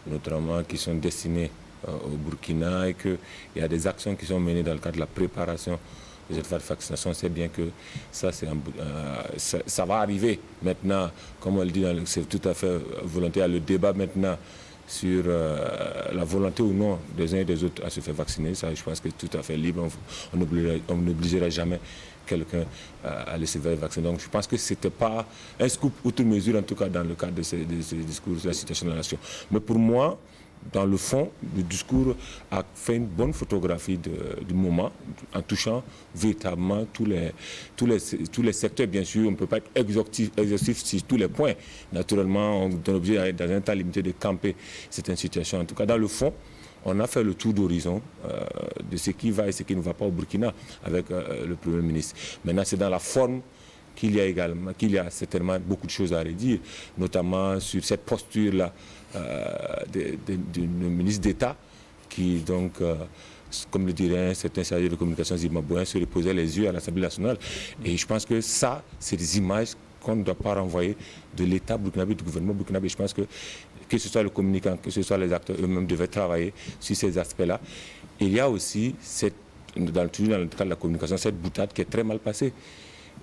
notamment qui sont destinées au Burkina et qu'il y a des actions qui sont menées dans le cadre de la préparation des efforts de vaccination. On sait bien que ça va arriver maintenant. Comme on le dit, c'est tout à fait volontaire. Le débat maintenant sur la volonté ou non des uns et des autres à se faire vacciner, ça je pense que c'est tout à fait libre, on n'obligera jamais quelqu'un à laisser faire vacciner. Donc je pense que ce n'était pas un scoop outre mesure, en tout cas dans le cadre de ces discours sur la situation de la nation. Mais pour moi, dans le fond, le discours a fait une bonne photographie du moment, en touchant véritablement tous les secteurs. Bien sûr, on ne peut pas être exhaustif sur tous les points. Naturellement, on est obligé, dans un temps limité, de camper certaines situations. En tout cas, dans le fond, on a fait le tour d'horizon de ce qui va et ce qui ne va pas au Burkina avec le Premier ministre. Maintenant, c'est dans la forme qu'il y a certainement beaucoup de choses à redire, notamment sur cette posture-là du ministre d'État qui, donc, comme le dirait un certain chargé de communication zimbabwéen, se reposait les yeux à l'Assemblée nationale. Et je pense que ça, c'est des images qu'on ne doit pas renvoyer de l'État burkinabé, du gouvernement burkinabé. Je pense que ce soit le communicant, que ce soit les acteurs eux-mêmes devaient travailler sur ces aspects-là. Il y a aussi, dans le cadre de la communication, cette boutade qui est très mal passée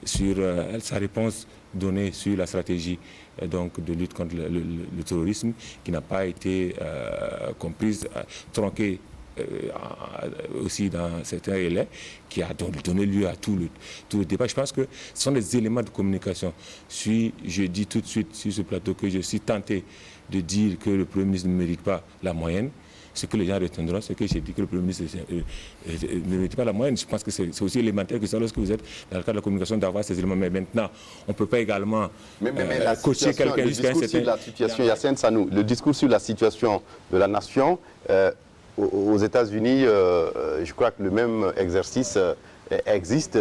sur sa réponse donnée sur la stratégie donc, de lutte contre le terrorisme, qui n'a pas été comprise, tronquée aussi dans certains relais, qui a donné lieu à tout le débat. Je pense que ce sont des éléments de communication. Je dis tout de suite sur ce plateau que je suis tenté de dire que le Premier ministre ne mérite pas la moyenne. Ce que les gens retiendront, c'est que j'ai dit que le Premier ministre ne mérite pas la moyenne. Je pense que c'est aussi élémentaire que ça, lorsque vous êtes dans le cadre de la communication, d'avoir ces éléments. Mais maintenant, on ne peut pas également coacher quelqu'un jusqu'à un certain... La situation, Yacine Sanou, le discours sur la situation de la nation, aux États-Unis, je crois que le même exercice existe.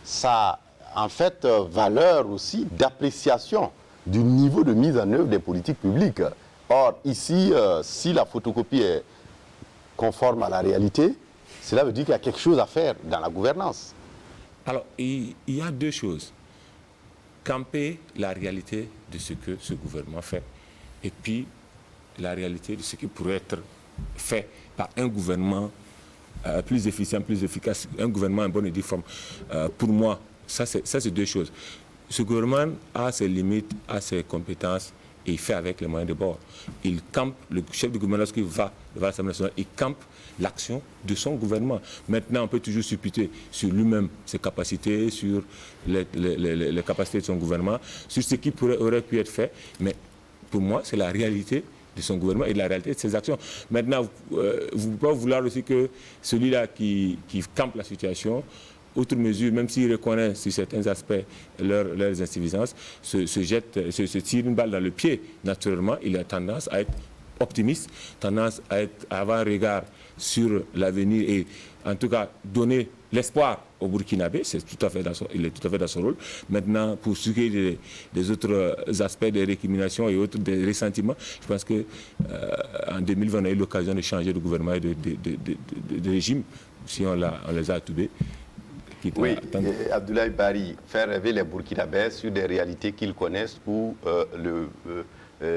Ça a en fait valeur aussi d'appréciation du niveau de mise en œuvre des politiques publiques. Or, ici, si la photocopie est conforme à la réalité, cela veut dire qu'il y a quelque chose à faire dans la gouvernance. Alors, il y a deux choses. Camper la réalité de ce que ce gouvernement fait, et puis la réalité de ce qui pourrait être fait par un gouvernement plus efficient, plus efficace, un gouvernement en bonne et due forme. Pour moi, ça c'est deux choses. Ce gouvernement a ses limites, a ses compétences, et il fait avec les moyens de bord. Il campe, le chef du gouvernement, lorsqu'il va devant l'Assemblée nationale, il campe l'action de son gouvernement. Maintenant, on peut toujours supputer sur lui-même, ses capacités, sur les capacités de son gouvernement, sur ce qui aurait pu être fait. Mais pour moi, c'est la réalité de son gouvernement et la réalité de ses actions. Maintenant, vous ne pouvez pas vouloir aussi que celui-là qui campe la situation, outre mesure, même s'il reconnaît sur certains aspects leurs insuffisances, se tire une balle dans le pied. Naturellement, il a tendance à être optimiste, tendance à avoir un regard sur l'avenir et en tout cas donner l'espoir au Burkinabé. Il est tout à fait dans son rôle. Maintenant, pour ce qui est des autres aspects des récriminations et autres des ressentiments, je pense qu'en 2020, on a eu l'occasion de changer de gouvernement et de régime, si on les a attoubés. Oui, Abdoulaye Bari, faire rêver les Burkinabés sur des réalités qu'ils connaissent où le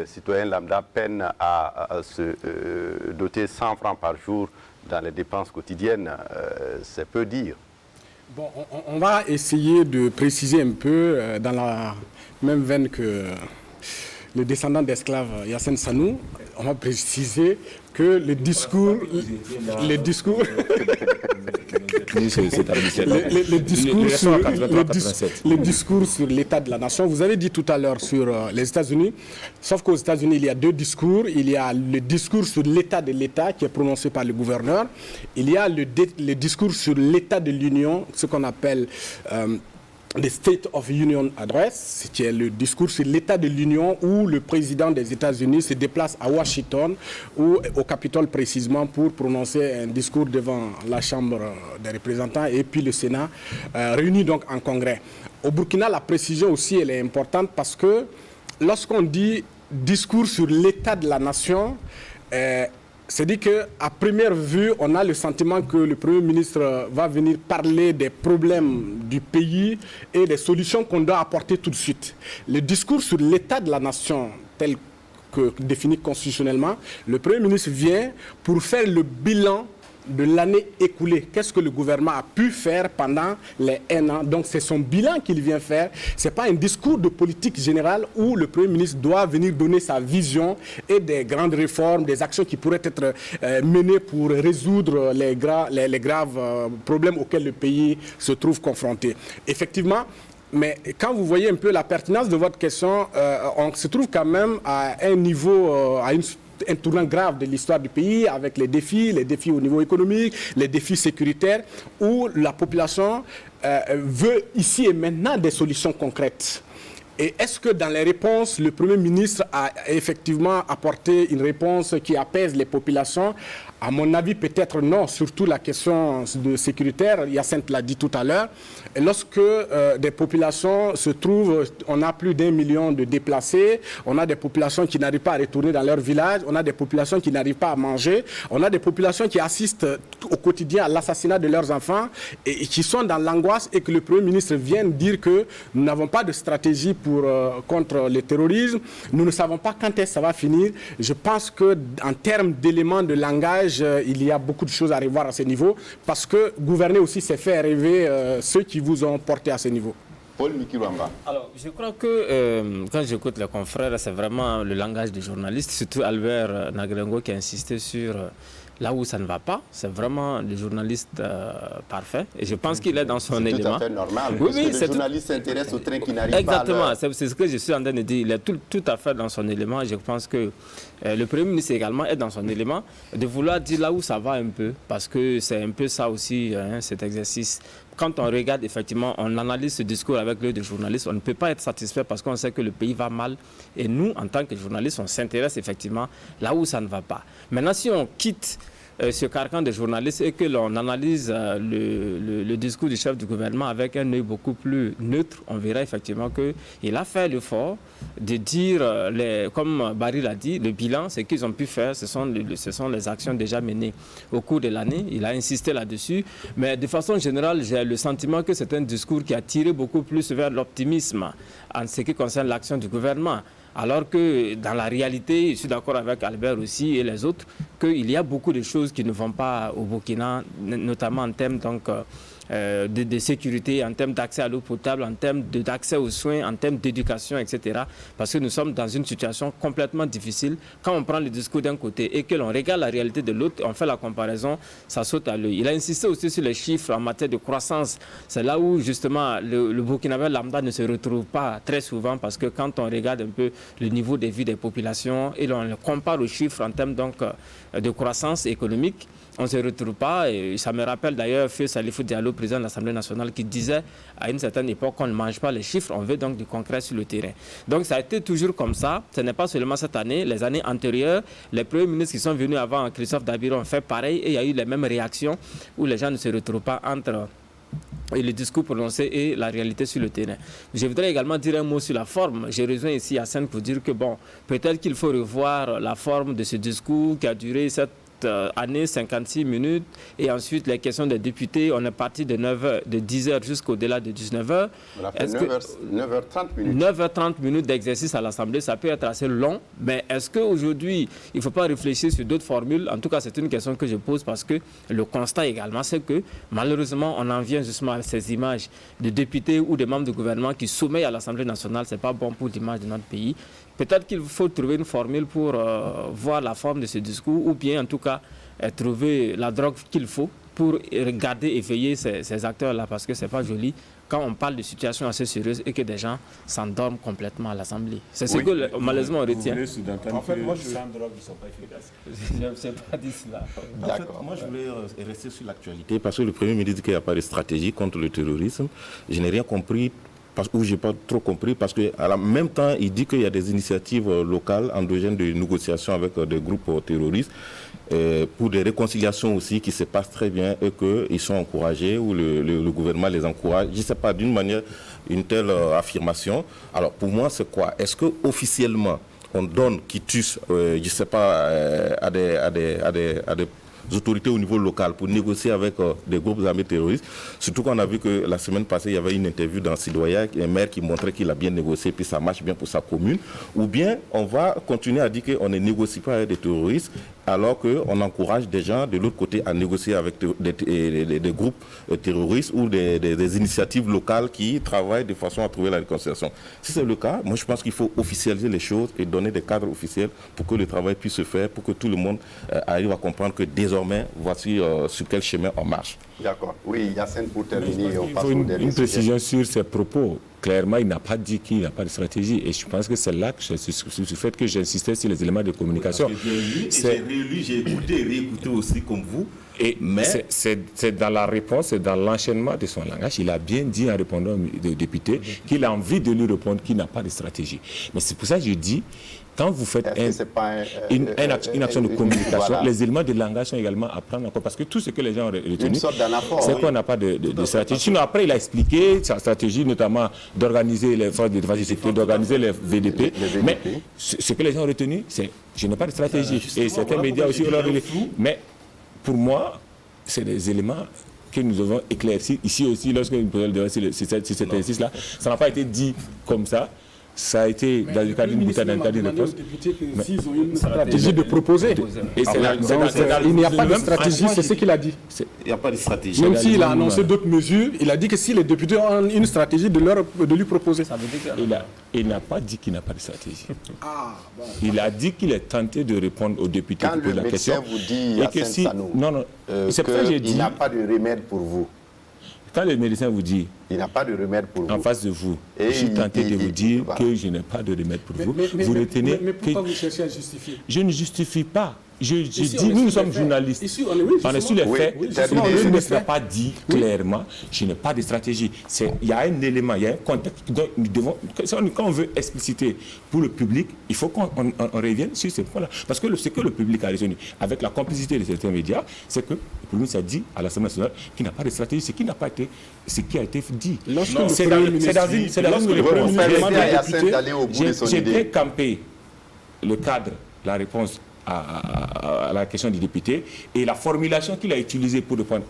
citoyen lambda peine à se doter 100 francs par jour dans les dépenses quotidiennes, c'est peu dire. Bon, on va essayer de préciser un peu dans la même veine que le descendant d'esclaves Yassine Sanou. On va préciser que le discours sur l'état de la nation, vous avez dit tout à l'heure sur les États-Unis, sauf qu'aux États-Unis, il y a deux discours. Il y a le discours sur l'état de l'État qui est prononcé par le gouverneur. Il y a le discours sur l'état de l'Union, ce qu'on appelle le State of Union Address, qui est le discours sur l'état de l'Union où le président des États-Unis se déplace à Washington ou au Capitole précisément pour prononcer un discours devant la Chambre des représentants et puis le Sénat réuni donc en congrès. Au Burkina, la précision aussi elle est importante parce que lorsqu'on dit discours sur l'état de la nation, c'est-à-dire qu'à première vue, on a le sentiment que le Premier ministre va venir parler des problèmes du pays et des solutions qu'on doit apporter tout de suite. Le discours sur l'état de la nation, tel que défini constitutionnellement, le Premier ministre vient pour faire le bilan de l'année écoulée. Qu'est-ce que le gouvernement a pu faire pendant les 1 an? Donc c'est son bilan qu'il vient faire. Ce n'est pas un discours de politique générale où le Premier ministre doit venir donner sa vision et des grandes réformes, des actions qui pourraient être menées pour résoudre les graves problèmes auxquels le pays se trouve confronté. Effectivement, mais quand vous voyez un peu la pertinence de votre question, on se trouve quand même à un niveau, un tournant grave de l'histoire du pays avec les défis au niveau économique, les défis sécuritaires, où la population veut ici et maintenant des solutions concrètes. Et est-ce que dans les réponses, le Premier ministre a effectivement apporté une réponse qui apaise les populations? À mon avis, peut-être non, surtout la question de sécuritaire, Hyacinthe l'a dit tout à l'heure. Lorsque des populations se trouvent, on a plus d'1 million de déplacés, on a des populations qui n'arrivent pas à retourner dans leur village, on a des populations qui n'arrivent pas à manger, on a des populations qui assistent au quotidien à l'assassinat de leurs enfants et qui sont dans l'angoisse et que le Premier ministre vient dire que nous n'avons pas de stratégie contre le terrorisme, nous ne savons pas quand est-ce que ça va finir. Je pense qu'en termes d'éléments de langage, il y a beaucoup de choses à revoir à ce niveau parce que gouverner aussi, c'est faire rêver ceux qui vous ont porté à ce niveau. Paul Mikirwamba. Alors, je crois que quand j'écoute les confrères, c'est vraiment le langage des journalistes, surtout Albert Nagrengo qui a insisté sur là où ça ne va pas. C'est vraiment le journaliste parfait. Et je pense qu'il est dans son élément. C'est tout à fait normal. Oui, parce que le journaliste s'intéresse au train qui n'arrive pas. Exactement, c'est ce que je suis en train de dire. Il est tout à fait dans son élément. Je pense que le Premier ministre également est dans son élément de vouloir dire là où ça va un peu. Parce que c'est un peu ça aussi, cet exercice. Quand on regarde, effectivement, on analyse ce discours avec l'œil de journaliste, on ne peut pas être satisfait parce qu'on sait que le pays va mal. Et nous, en tant que journalistes, on s'intéresse effectivement là où ça ne va pas. Maintenant, si on quitte ce carcan de journalistes et que l'on analyse le discours du chef du gouvernement avec un œil beaucoup plus neutre, on verra effectivement qu'il a fait l'effort de dire, comme Barry l'a dit, le bilan, ce qu'ils ont pu faire, ce sont les actions déjà menées au cours de l'année. Il a insisté là-dessus. Mais de façon générale, j'ai le sentiment que c'est un discours qui a tiré beaucoup plus vers l'optimisme en ce qui concerne l'action du gouvernement. Alors que dans la réalité, je suis d'accord avec Albert aussi et les autres, qu'il y a beaucoup de choses qui ne vont pas au Burkina, notamment en termes de sécurité, en termes d'accès à l'eau potable, en termes d'accès aux soins, en termes d'éducation, etc. Parce que nous sommes dans une situation complètement difficile. Quand on prend le discours d'un côté et que l'on regarde la réalité de l'autre, on fait la comparaison, ça saute à l'œil. Il a insisté aussi sur les chiffres en matière de croissance. C'est là où justement le Burkinabé lambda ne se retrouve pas très souvent parce que quand on regarde un peu le niveau de vie des populations et l'on le compare aux chiffres en termes donc de croissance économique, on ne se retrouve pas. Et ça me rappelle d'ailleurs Feu Salifou Diallo, président de l'Assemblée nationale, qui disait à une certaine époque qu'on ne mange pas les chiffres, on veut donc du concret sur le terrain. Donc ça a été toujours comme ça. Ce n'est pas seulement cette année. Les années antérieures, les premiers ministres qui sont venus avant Christophe Dabiro ont fait pareil et il y a eu les mêmes réactions où les gens ne se retrouvent pas entre le discours prononcé et la réalité sur le terrain. Je voudrais également dire un mot sur la forme. J'ai rejoint ici Hassan pour dire que bon, peut-être qu'il faut revoir la forme de ce discours qui a duré année, 56 minutes. Et ensuite, les questions des députés, on est parti de 10h jusqu'au-delà de 19h. On a fait 9h30 minutes. 9h30 minutes d'exercice à l'Assemblée, ça peut être assez long. Mais est-ce qu'aujourd'hui, il ne faut pas réfléchir sur d'autres formules? En tout cas, c'est une question que je pose parce que le constat également, c'est que malheureusement, on en vient justement à ces images de députés ou de membres du gouvernement qui sommeillent à l'Assemblée nationale. Ce n'est pas bon pour l'image de notre pays. Peut-être qu'il faut trouver une formule pour voir la forme de ce discours ou bien en tout cas trouver la drogue qu'il faut pour regarder et veiller ces acteurs-là parce que ce n'est pas joli quand on parle de situations assez sérieuses et que des gens s'endorment complètement à l'Assemblée. C'est ce que malheureusement on retient. En fait, moi, sans drogue, ils ne sont pas efficaces. Je ne sais pas dit cela. En fait, moi, je voulais rester sur l'actualité parce que le Premier ministre dit qu'il n'y a pas de stratégie contre le terrorisme. Je n'ai rien compris. Ou je n'ai pas trop compris, parce qu'en même temps, il dit qu'il y a des initiatives locales endogènes de négociation avec des groupes terroristes pour des réconciliations aussi qui se passent très bien et qu'ils sont encouragés ou le gouvernement les encourage. Je ne sais pas, d'une manière, une telle affirmation. Alors, pour moi, c'est quoi? Est-ce qu'officiellement, on donne quitus, je ne sais pas, à des autorités au niveau local pour négocier avec des groupes armés terroristes. Surtout qu'on a vu que la semaine passée, il y avait une interview dans Sidoya, un maire qui montrait qu'il a bien négocié, puis ça marche bien pour sa commune. Ou bien on va continuer à dire qu'on ne négocie pas avec des terroristes, alors qu'on encourage des gens de l'autre côté à négocier avec des groupes terroristes ou des initiatives locales qui travaillent de façon à trouver la réconciliation. Si c'est le cas, moi je pense qu'il faut officialiser les choses et donner des cadres officiels pour que le travail puisse se faire, pour que tout le monde arrive à comprendre que désormais, voici sur quel chemin on marche. D'accord. Oui, Yacine, pour terminer, on passe Il faut au dernier une sujet. précision sur ses propos. Clairement, il n'a pas dit qu'il n'y a pas de stratégie. Et je pense que c'est là que sur le fait que j'insistais sur les éléments de communication. J'ai relu, j'ai écouté et réécouté aussi comme vous. Mais c'est dans la réponse, c'est dans l'enchaînement de son langage. Il a bien dit en répondant au député qu'il a envie de lui répondre qu'il n'a pas de stratégie. Mais c'est pour ça que je dis, quand vous faites une action de communication, voilà, les éléments de langage sont également à prendre en compte. Parce que tout ce que les gens ont retenu, c'est qu'on n'a pas de stratégie. Sinon, après, il a expliqué sa stratégie, notamment d'organiser les forces de défense et de sécurité, d'organiser les VDP. Mais ce que les gens ont retenu, c'est je n'ai pas de stratégie. Et certains médias aussi ont retenu. Mais pour moi, c'est des éléments que nous devons éclaircir ici aussi lorsque nous posons le débat sur cet exercice-là. Ça n'a pas été dit comme ça. Ça a été dans le cadre d'une boutade de poste. S'ils ont une stratégie de proposer. Il n'y a pas de stratégie, c'est ce qu'il a dit. Il n'y a pas de stratégie. Même s'il a annoncé d'autres mesures, il a dit que si les députés ont une stratégie, de lui proposer. Il n'a pas dit qu'il n'a pas de stratégie. Il a dit qu'il est tenté de répondre aux députés qui posent la question. Quand le médecin vous dit, Yacine Sanou, qu'il n'a pas de remède pour vous. Quand le médecin vous dit, il n'a pas de remède pour vous. En face de vous, je suis tenté de vous dire que je n'ai pas de remède pour vous. Vous retenez. Mais pourquoi vous cherchez à justifier? Je ne justifie pas. Je dis, nous sommes journalistes. Ici, on est sur les faits. Je ne serais pas dit clairement, je n'ai pas de stratégie. Il y a un élément, il y a un contexte. Donc, nous devons, quand on veut expliciter pour le public, il faut qu'on revienne sur ces points-là. Parce que ce que le public a retenu, avec la complicité de certains médias, c'est que le Premier ministre a dit à l'Assemblée nationale qu'il n'a pas de stratégie, ce qui n'a pas été, ce qui a été dit. C'est dans une j'ai bien campé le cadre, la réponse à la question du député et la formulation qu'il a utilisée pour répondre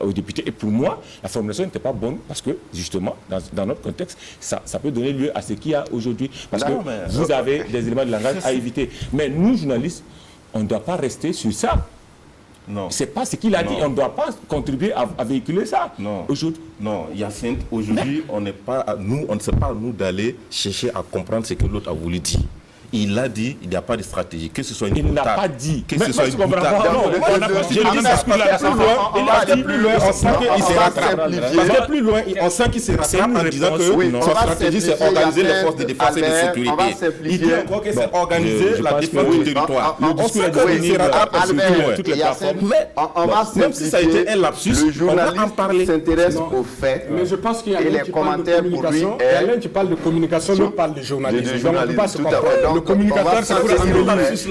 au député. Et pour moi, la formulation n'était pas bonne parce que, justement, dans notre contexte, ça peut donner lieu à ce qu'il y a aujourd'hui. Parce que vous avez des éléments de langage à éviter. Mais nous, journalistes, on ne doit pas rester sur ça. Non. C'est pas ce qu'il a dit. On ne doit pas contribuer à véhiculer ça. Non. Non, Yacine, aujourd'hui, on n'est pas, nous, on ne sait pas nous d'aller chercher à comprendre ce que l'autre a voulu dire. Il a dit il n'y a pas de stratégie. Que ce soit une il n'a pas dit. Que ce soit une boutade. Je dis parce qu'il a dit plus loin, on sent qu'il se rattrape. Parce que plus loin, on sent qu'il se rattrape en disant que sa stratégie, c'est organiser les forces de défense et de sécurité. Il dit encore que c'est organiser la défense du territoire. On sait qu'il se rattrape sur toutes les plateformes. Même si ça a été un lapsus, on va en parler. S'intéresse aux faits. Mais je pense qu'il y a l'un qui parle de communication, il y a l'un qui parle de communication, l'autre parle de journalisme. Donc on ne peut pas se comprendre. Le communicateur, c'est pour le journaliste,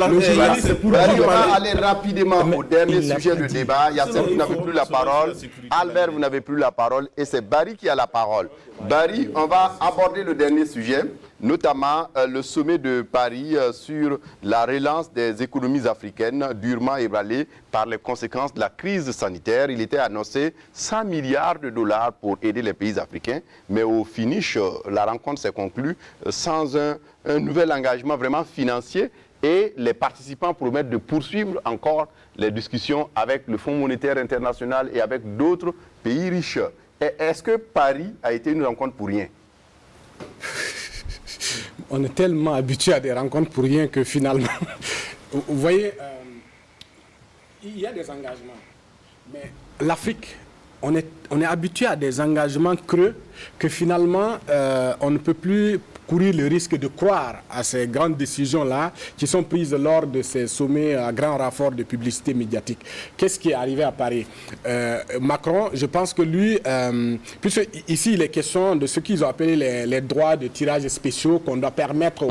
c'est pour on va aller rapidement au dernier sujet de débat. Yacine, vous n'avez plus la parole. Albert, vous n'avez plus la parole. Et c'est Barry qui a la parole. Barry, on va aborder le dernier sujet. notamment le sommet de Paris sur la relance des économies africaines, durement ébranlée par les conséquences de la crise sanitaire. Il était annoncé 100 milliards de dollars pour aider les pays africains, mais au finish, la rencontre s'est conclue sans un nouvel engagement vraiment financier, et les participants promettent de poursuivre encore les discussions avec le Fonds monétaire international et avec d'autres pays riches. Est-ce que Paris a été une rencontre pour rien? On est tellement habitué à des rencontres pour rien que finalement, vous voyez, il y a des engagements. Mais l'Afrique, on est habitué à des engagements creux que finalement, on ne peut plus courir le risque de croire à ces grandes décisions-là qui sont prises lors de ces sommets à grand renfort de publicité médiatique. Qu'est-ce qui est arrivé à Paris? Macron, je pense que lui, puisque ici il est question de ce qu'ils ont appelé les droits de tirage spéciaux qu'on doit permettre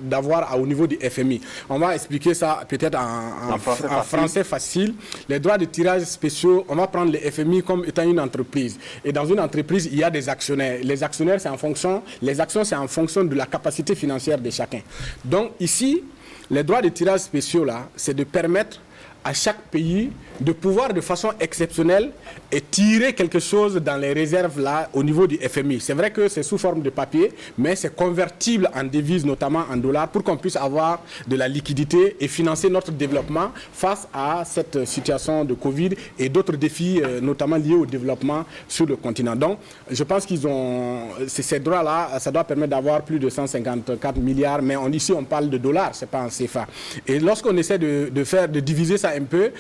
d'avoir au niveau du FMI. On va expliquer ça peut-être en français facile. Les droits de tirage spéciaux, on va prendre les FMI comme étant une entreprise. Et dans une entreprise, il y a des actionnaires. Les actionnaires, c'est en fonction, les actions, c'est en fonction de la capacité financière de chacun. Donc ici, les droits de tirage spéciaux, là, c'est de permettre à chaque pays de pouvoir de façon exceptionnelle et tirer quelque chose dans les réserves là au niveau du FMI. C'est vrai que c'est sous forme de papier, mais c'est convertible en devises, notamment en dollars, pour qu'on puisse avoir de la liquidité et financer notre développement face à cette situation de Covid et d'autres défis, notamment liés au développement sur le continent. Donc, je pense qu'ils ont ces droits-là, ça doit permettre d'avoir plus de 154 milliards, mais ici on parle de dollars, c'est pas en CFA. Et lorsqu'on essaie de diviser ça un peu,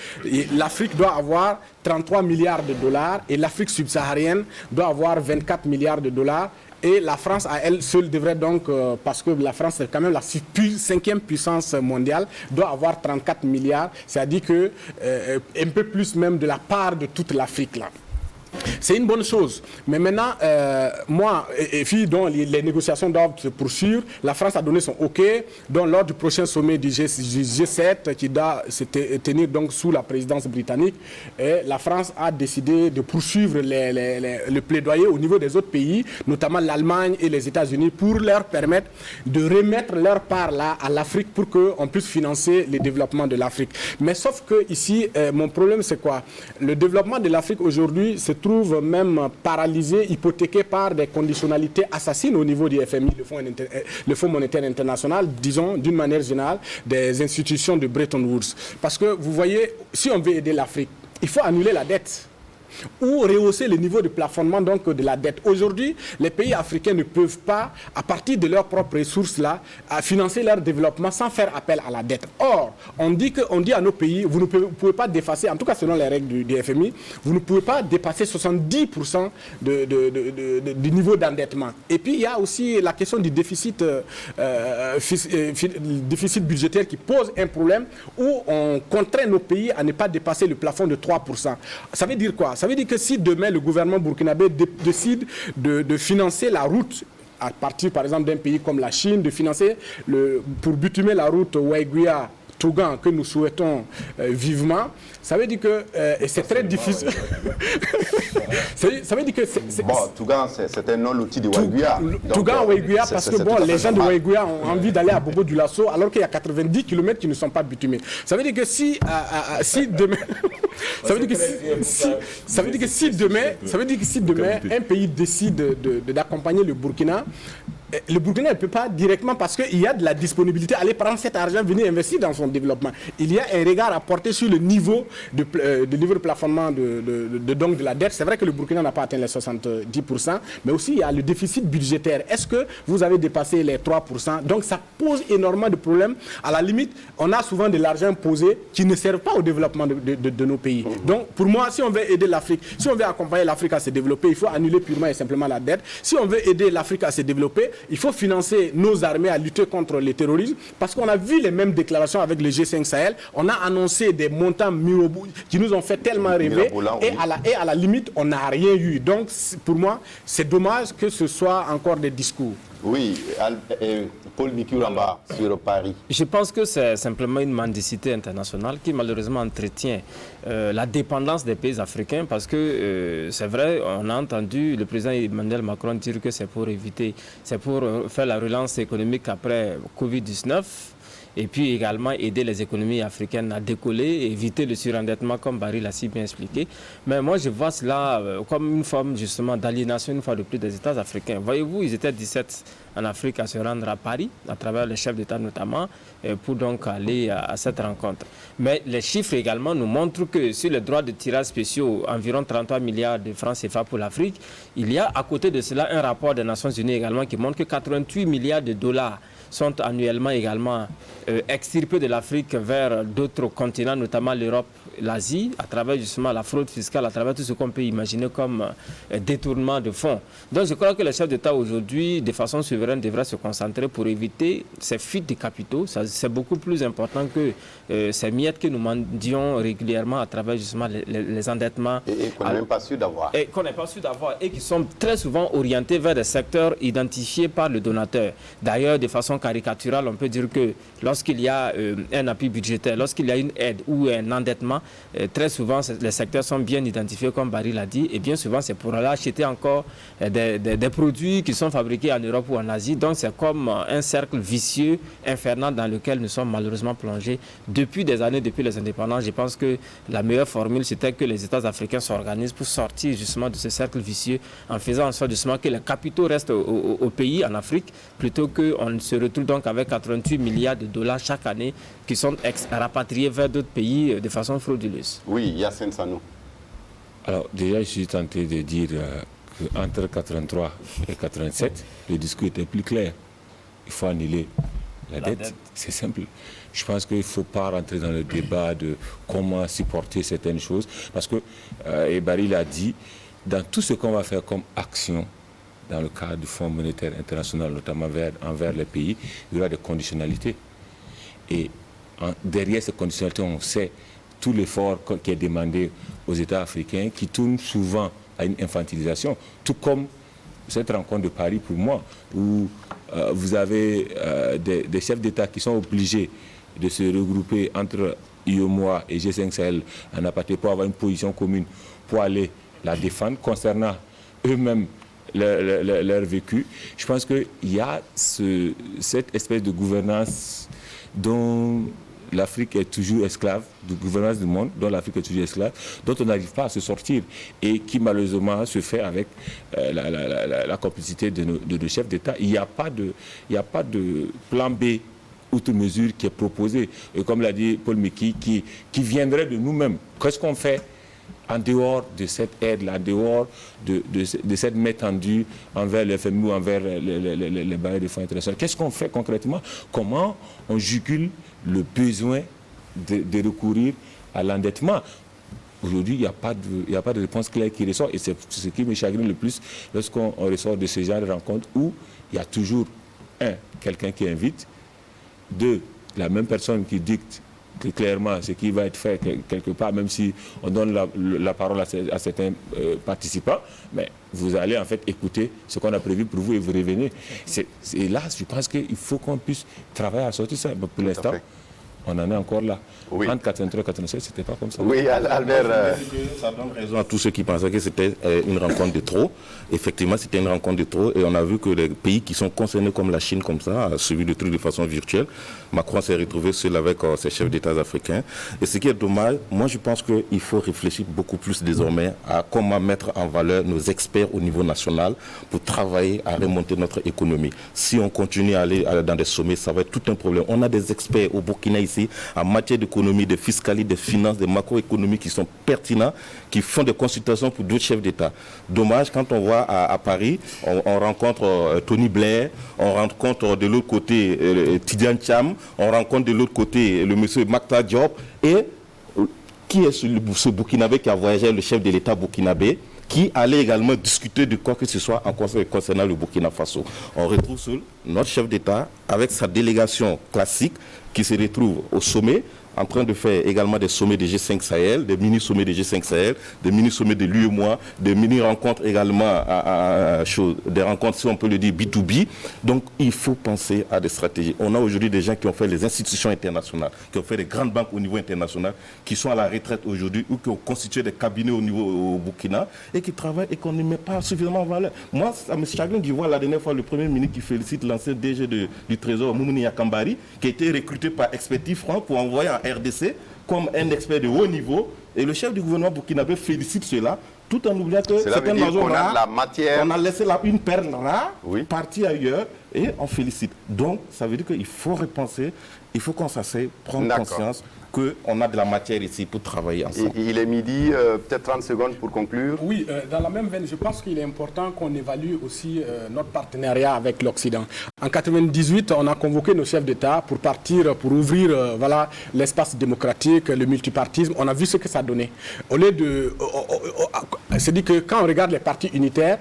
l'Afrique doit avoir 33 milliards de dollars et l'Afrique subsaharienne doit avoir 24 milliards de dollars. Et la France, à elle seule, devrait donc, parce que la France est quand même la 5e puissance mondiale, doit avoir 34 milliards, c'est-à-dire que un peu plus même de la part de toute l'Afrique là. C'est une bonne chose. Mais maintenant, moi, et puis, dont les négociations doivent se poursuivre, la France a donné son OK. Donc, lors du prochain sommet du G7, qui doit se tenir donc sous la présidence britannique, la France a décidé de poursuivre le plaidoyer au niveau des autres pays, notamment l'Allemagne et les États-Unis, pour leur permettre de remettre leur part là à l'Afrique pour qu'on puisse financer le développement de l'Afrique. Mais sauf que ici, mon problème, c'est quoi? Le développement de l'Afrique aujourd'hui se trouve même paralysé, hypothéqué par des conditionnalités assassines au niveau du FMI, le Fonds monétaire international, disons d'une manière générale, des institutions de Bretton Woods. Parce que vous voyez, si on veut aider l'Afrique, il faut annuler la dette ou rehausser le niveau de plafonnement donc de la dette. Aujourd'hui, les pays africains ne peuvent pas, à partir de leurs propres ressources là, financer leur développement sans faire appel à la dette. Or, on dit à nos pays, vous ne pouvez pas dépasser, en tout cas selon les règles du FMI, vous ne pouvez pas dépasser 70% du niveau d'endettement. Et puis il y a aussi la question du déficit budgétaire qui pose un problème où on contraint nos pays à ne pas dépasser le plafond de 3%. Ça veut dire quoi? Ça veut dire que si demain le gouvernement burkinabé décide de financer la route à partir par exemple d'un pays comme la Chine, de financer pour bitumer la route Ouaïguia-Tougan que nous souhaitons vivement, ça veut dire que c'est très difficile. Ça veut dire que bon, Tougan, c'est un nom l'outil de Ouaïguia. Tougan-Ouaïguia, parce que bon, les gens de Ouaïguia ont envie d'aller à Bobo du Lasso alors qu'il y a 90 km qui ne sont pas bitumés. Ça veut dire que si demain... Ça veut dire que si demain un pays décide d'accompagner le Burkina ne peut pas directement, parce qu'il y a de la disponibilité, aller prendre cet argent, venir investir dans son développement. Il y a un regard à porter sur le niveau de niveau de plafonnement de la dette. C'est vrai que le Burkina n'a pas atteint les 70%, mais aussi il y a le déficit budgétaire. Est-ce que vous avez dépassé les 3%? Donc ça pose énormément de problèmes. À la limite, on a souvent de l'argent posé qui ne sert pas au développement de nos pays. Donc pour moi, si on veut aider l'Afrique, si on veut accompagner l'Afrique à se développer, il faut annuler purement et simplement la dette. Si on veut aider l'Afrique à se développer, il faut financer nos armées à lutter contre le terrorisme, parce qu'on a vu les mêmes déclarations avec le G5 Sahel. On a annoncé des montants qui nous ont fait tellement rêver, et à la limite, on n'a rien eu. Donc pour moi, c'est dommage que ce soit encore des discours. Oui, Paul Mikuramba sur Paris. Je pense que c'est simplement une mendicité internationale qui malheureusement entretient la dépendance des pays africains parce que c'est vrai, on a entendu le président Emmanuel Macron dire que c'est pour faire la relance économique après Covid-19. Et puis également aider les économies africaines à décoller et éviter le surendettement comme Barry l'a si bien expliqué. Mais moi je vois cela comme une forme justement d'aliénation une fois de plus des États africains. Voyez-vous, ils étaient 17 en Afrique à se rendre à Paris, à travers les chefs d'État notamment, pour donc aller à cette rencontre. Mais les chiffres également nous montrent que sur les droits de tirage spéciaux, environ 33 milliards de francs CFA pour l'Afrique, il y a à côté de cela un rapport des Nations Unies également qui montre que 88 milliards de dollars sont annuellement également extirpés de l'Afrique vers d'autres continents, notamment l'Europe, l'Asie, à travers justement la fraude fiscale, à travers tout ce qu'on peut imaginer comme détournement de fonds. Donc je crois que les chefs d'État aujourd'hui, de façon souveraine, devraient se concentrer pour éviter ces fuites de capitaux. C'est beaucoup plus important que ces miettes que nous mendions régulièrement à travers justement les endettements. Et qu'on n'est même pas sûr d'avoir. Et qu'on n'est pas sûr d'avoir et qui sont très souvent orientés vers des secteurs identifiés par le donateur. D'ailleurs, de façon caricaturale, on peut dire que lorsqu'il y a un appui budgétaire, lorsqu'il y a une aide ou un endettement, très souvent les secteurs sont bien identifiés comme Barry l'a dit et bien souvent c'est pour aller acheter encore des produits qui sont fabriqués en Europe ou en Asie. Donc c'est comme un cercle vicieux, infernal dans lequel nous sommes malheureusement plongés depuis des années, depuis les indépendances. Je pense que la meilleure formule c'était que les États africains s'organisent pour sortir justement de ce cercle vicieux en faisant en sorte justement que les capitaux restent au pays en Afrique plutôt qu'on se retrouve donc avec 88 milliards de dollars chaque année qui sont rapatriés vers d'autres pays de façon frauduleuse. Oui, Yassine Sanou. Alors déjà, je suis tenté de dire qu'entre 83 et 87, le discours était plus clair. Il faut annuler la dette. C'est simple. Je pense qu'il ne faut pas rentrer dans le débat de comment supporter certaines choses. Parce que, et Barry l'a dit, dans tout ce qu'on va faire comme action, dans le cadre du Fonds monétaire international, notamment envers les pays, il y aura des conditionnalités. Et derrière ces conditionnalités, on sait tout l'effort qui est demandé aux États africains, qui tourne souvent à une infantilisation, tout comme cette rencontre de Paris pour moi, où vous avez des chefs d'État qui sont obligés de se regrouper entre UEMOA et G5 Sahel en aparté pour avoir une position commune, pour aller la défendre concernant eux-mêmes leur vécu. Je pense qu'il y a cette espèce de gouvernance dont l'Afrique est toujours esclave, de gouvernance du monde, dont l'Afrique est toujours esclave, dont on n'arrive pas à se sortir et qui malheureusement se fait avec la complicité de nos chefs d'État. Il n'y a pas de plan B outre mesure qui est proposé. Et comme l'a dit Paul Miki, qui viendrait de nous-mêmes. Qu'est-ce qu'on fait en dehors de cette aide, en dehors de cette main tendue envers le FMI ou envers les bailleurs de fonds internationaux? Qu'est-ce qu'on fait concrètement? Comment on jugule le besoin de recourir à l'endettement? Aujourd'hui, il n'y a pas de réponse claire qui ressort. Et c'est ce qui me chagrine le plus lorsqu'on ressort de ce genre de rencontre où il y a toujours, quelqu'un qui invite, la même personne qui dicte clairement ce qui va être fait quelque part, même si on donne la parole à certains participants, mais vous allez en fait écouter ce qu'on a prévu pour vous et vous revenez. Et là, je pense qu'il faut qu'on puisse travailler à sortir ça. Mais pour l'instant, on en est encore là. Oui. Entre 83 et 87, c'était pas comme ça. Oui, Albert. Ça donne raison à tous ceux qui pensaient que c'était une rencontre de trop. Effectivement, c'était une rencontre de trop. Et on a vu que les pays qui sont concernés comme la Chine, comme ça, a suivi le truc de façon virtuelle. Macron s'est retrouvé seul avec ses chefs d'État africains. Et ce qui est dommage, moi je pense qu'il faut réfléchir beaucoup plus désormais à comment mettre en valeur nos experts au niveau national pour travailler à remonter notre économie. Si on continue à aller dans des sommets, ça va être tout un problème. On a des experts au Burkina ici en matière d'économie, de fiscalité, de finances, de macroéconomie qui sont pertinents, qui font des consultations pour d'autres chefs d'État. Dommage, quand on voit à Paris, on rencontre Tony Blair, on rencontre de l'autre côté Tidjane Thiam, on rencontre de l'autre côté le monsieur Maktar Diop, et qui est ce Burkinabé qui a voyagé, le chef de l'État burkinabé, qui allait également discuter de quoi que ce soit en concernant le Burkina Faso. On retrouve notre chef d'État avec sa délégation classique qui se retrouve au sommet en train de faire également des sommets des G5 Sahel, des mini-sommets des G5 Sahel, des mini-sommets de l'UEMOA, des mini-rencontres également, des rencontres, si on peut le dire, B2B. Donc, il faut penser à des stratégies. On a aujourd'hui des gens qui ont fait les institutions internationales, qui ont fait des grandes banques au niveau international, qui sont à la retraite aujourd'hui ou qui ont constitué des cabinets au Burkina et qui travaillent et qu'on ne met pas suffisamment en valeur. Moi, ça me chagrine de voir la dernière fois le Premier ministre qui félicite l'ancien DG du Trésor, Moumouni Yakambari, qui a été recruté par Expertise France pour envoyer en RDC comme un expert de haut niveau. Et le chef du gouvernement burkinabé félicite cela, tout en oubliant que c'est un oiseau rare. On a laissé une perle rare, partie ailleurs, et on félicite. Donc, ça veut dire qu'il faut repenser, il faut qu'on s'asseye, prendre conscience qu'on a de la matière ici pour travailler ensemble. Il est midi, peut-être 30 secondes pour conclure. Oui, dans la même veine, je pense qu'il est important qu'on évalue aussi notre partenariat avec l'Occident. En 1998, on a convoqué nos chefs d'État pour partir, pour ouvrir l'espace démocratique, le multipartisme. On a vu ce que ça donnait. Au lieu de... c'est dit que quand on regarde les partis unitaires,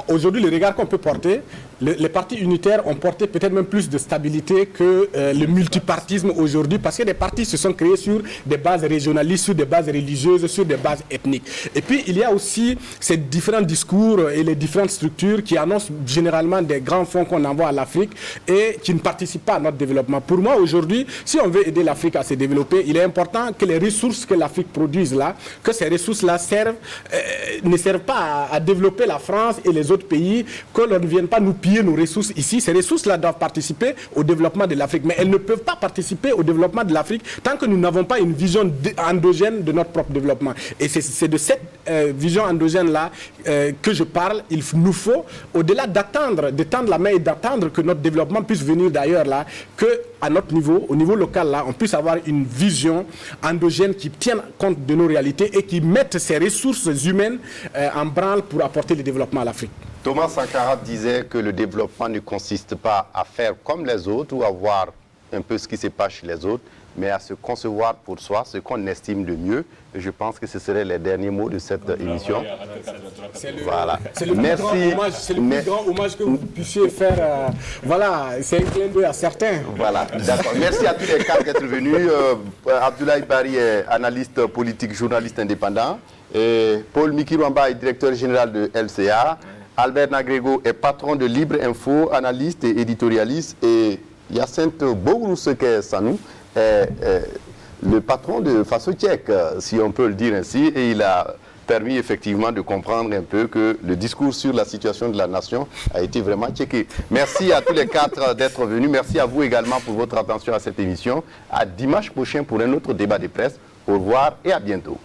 aujourd'hui, le regard qu'on peut porter, les partis unitaires ont porté peut-être même plus de stabilité que le multipartisme aujourd'hui, parce que les partis se sont créés sur des bases régionalistes, sur des bases religieuses, sur des bases ethniques. Et puis, il y a aussi ces différents discours et les différentes structures qui annoncent généralement des grands fonds qu'on envoie à l'Afrique et qui ne participent pas à notre développement. Pour moi, aujourd'hui, si on veut aider l'Afrique à se développer, il est important que les ressources que l'Afrique produise là, que ces ressources-là ne servent pas à développer la France et les autres pays, que l'on ne vienne pas nous piller nos ressources ici. Ces ressources-là doivent participer au développement de l'Afrique, mais elles ne peuvent pas participer au développement de l'Afrique tant que nous n'avons pas une vision endogène de notre propre développement. Et c'est de cette vision endogène-là que je parle. Il nous faut, au-delà de tendre la main et d'attendre que notre développement puisse venir d'ailleurs là, qu'à notre niveau, au niveau local là, on puisse avoir une vision endogène qui tienne compte de nos réalités et qui mette ces ressources humaines en branle pour apporter le développement à l'Afrique. Thomas Sankara disait que le développement ne consiste pas à faire comme les autres ou à voir un peu ce qui se passe chez les autres, mais à se concevoir pour soi ce qu'on estime de mieux. Et je pense que ce seraient les derniers mots de cette émission. Voilà. C'est le plus grand hommage que vous puissiez faire. Voilà, c'est un clin d'œil à certains. Voilà, d'accord. Merci à tous les quatre d'être venus. Abdoulaye Bari est analyste politique, journaliste indépendant. Et Paul Mikirwamba est directeur général de LCA. Albert Nagrego est patron de Libre Info, analyste et éditorialiste. Et Hyacinthe Bogrousseke Sanou est le patron de Faso Tchèque, si on peut le dire ainsi. Et il a permis effectivement de comprendre un peu que le discours sur la situation de la nation a été vraiment checké. Merci à tous les quatre d'être venus. Merci à vous également pour votre attention à cette émission. À dimanche prochain pour un autre débat de presse. Au revoir et à bientôt.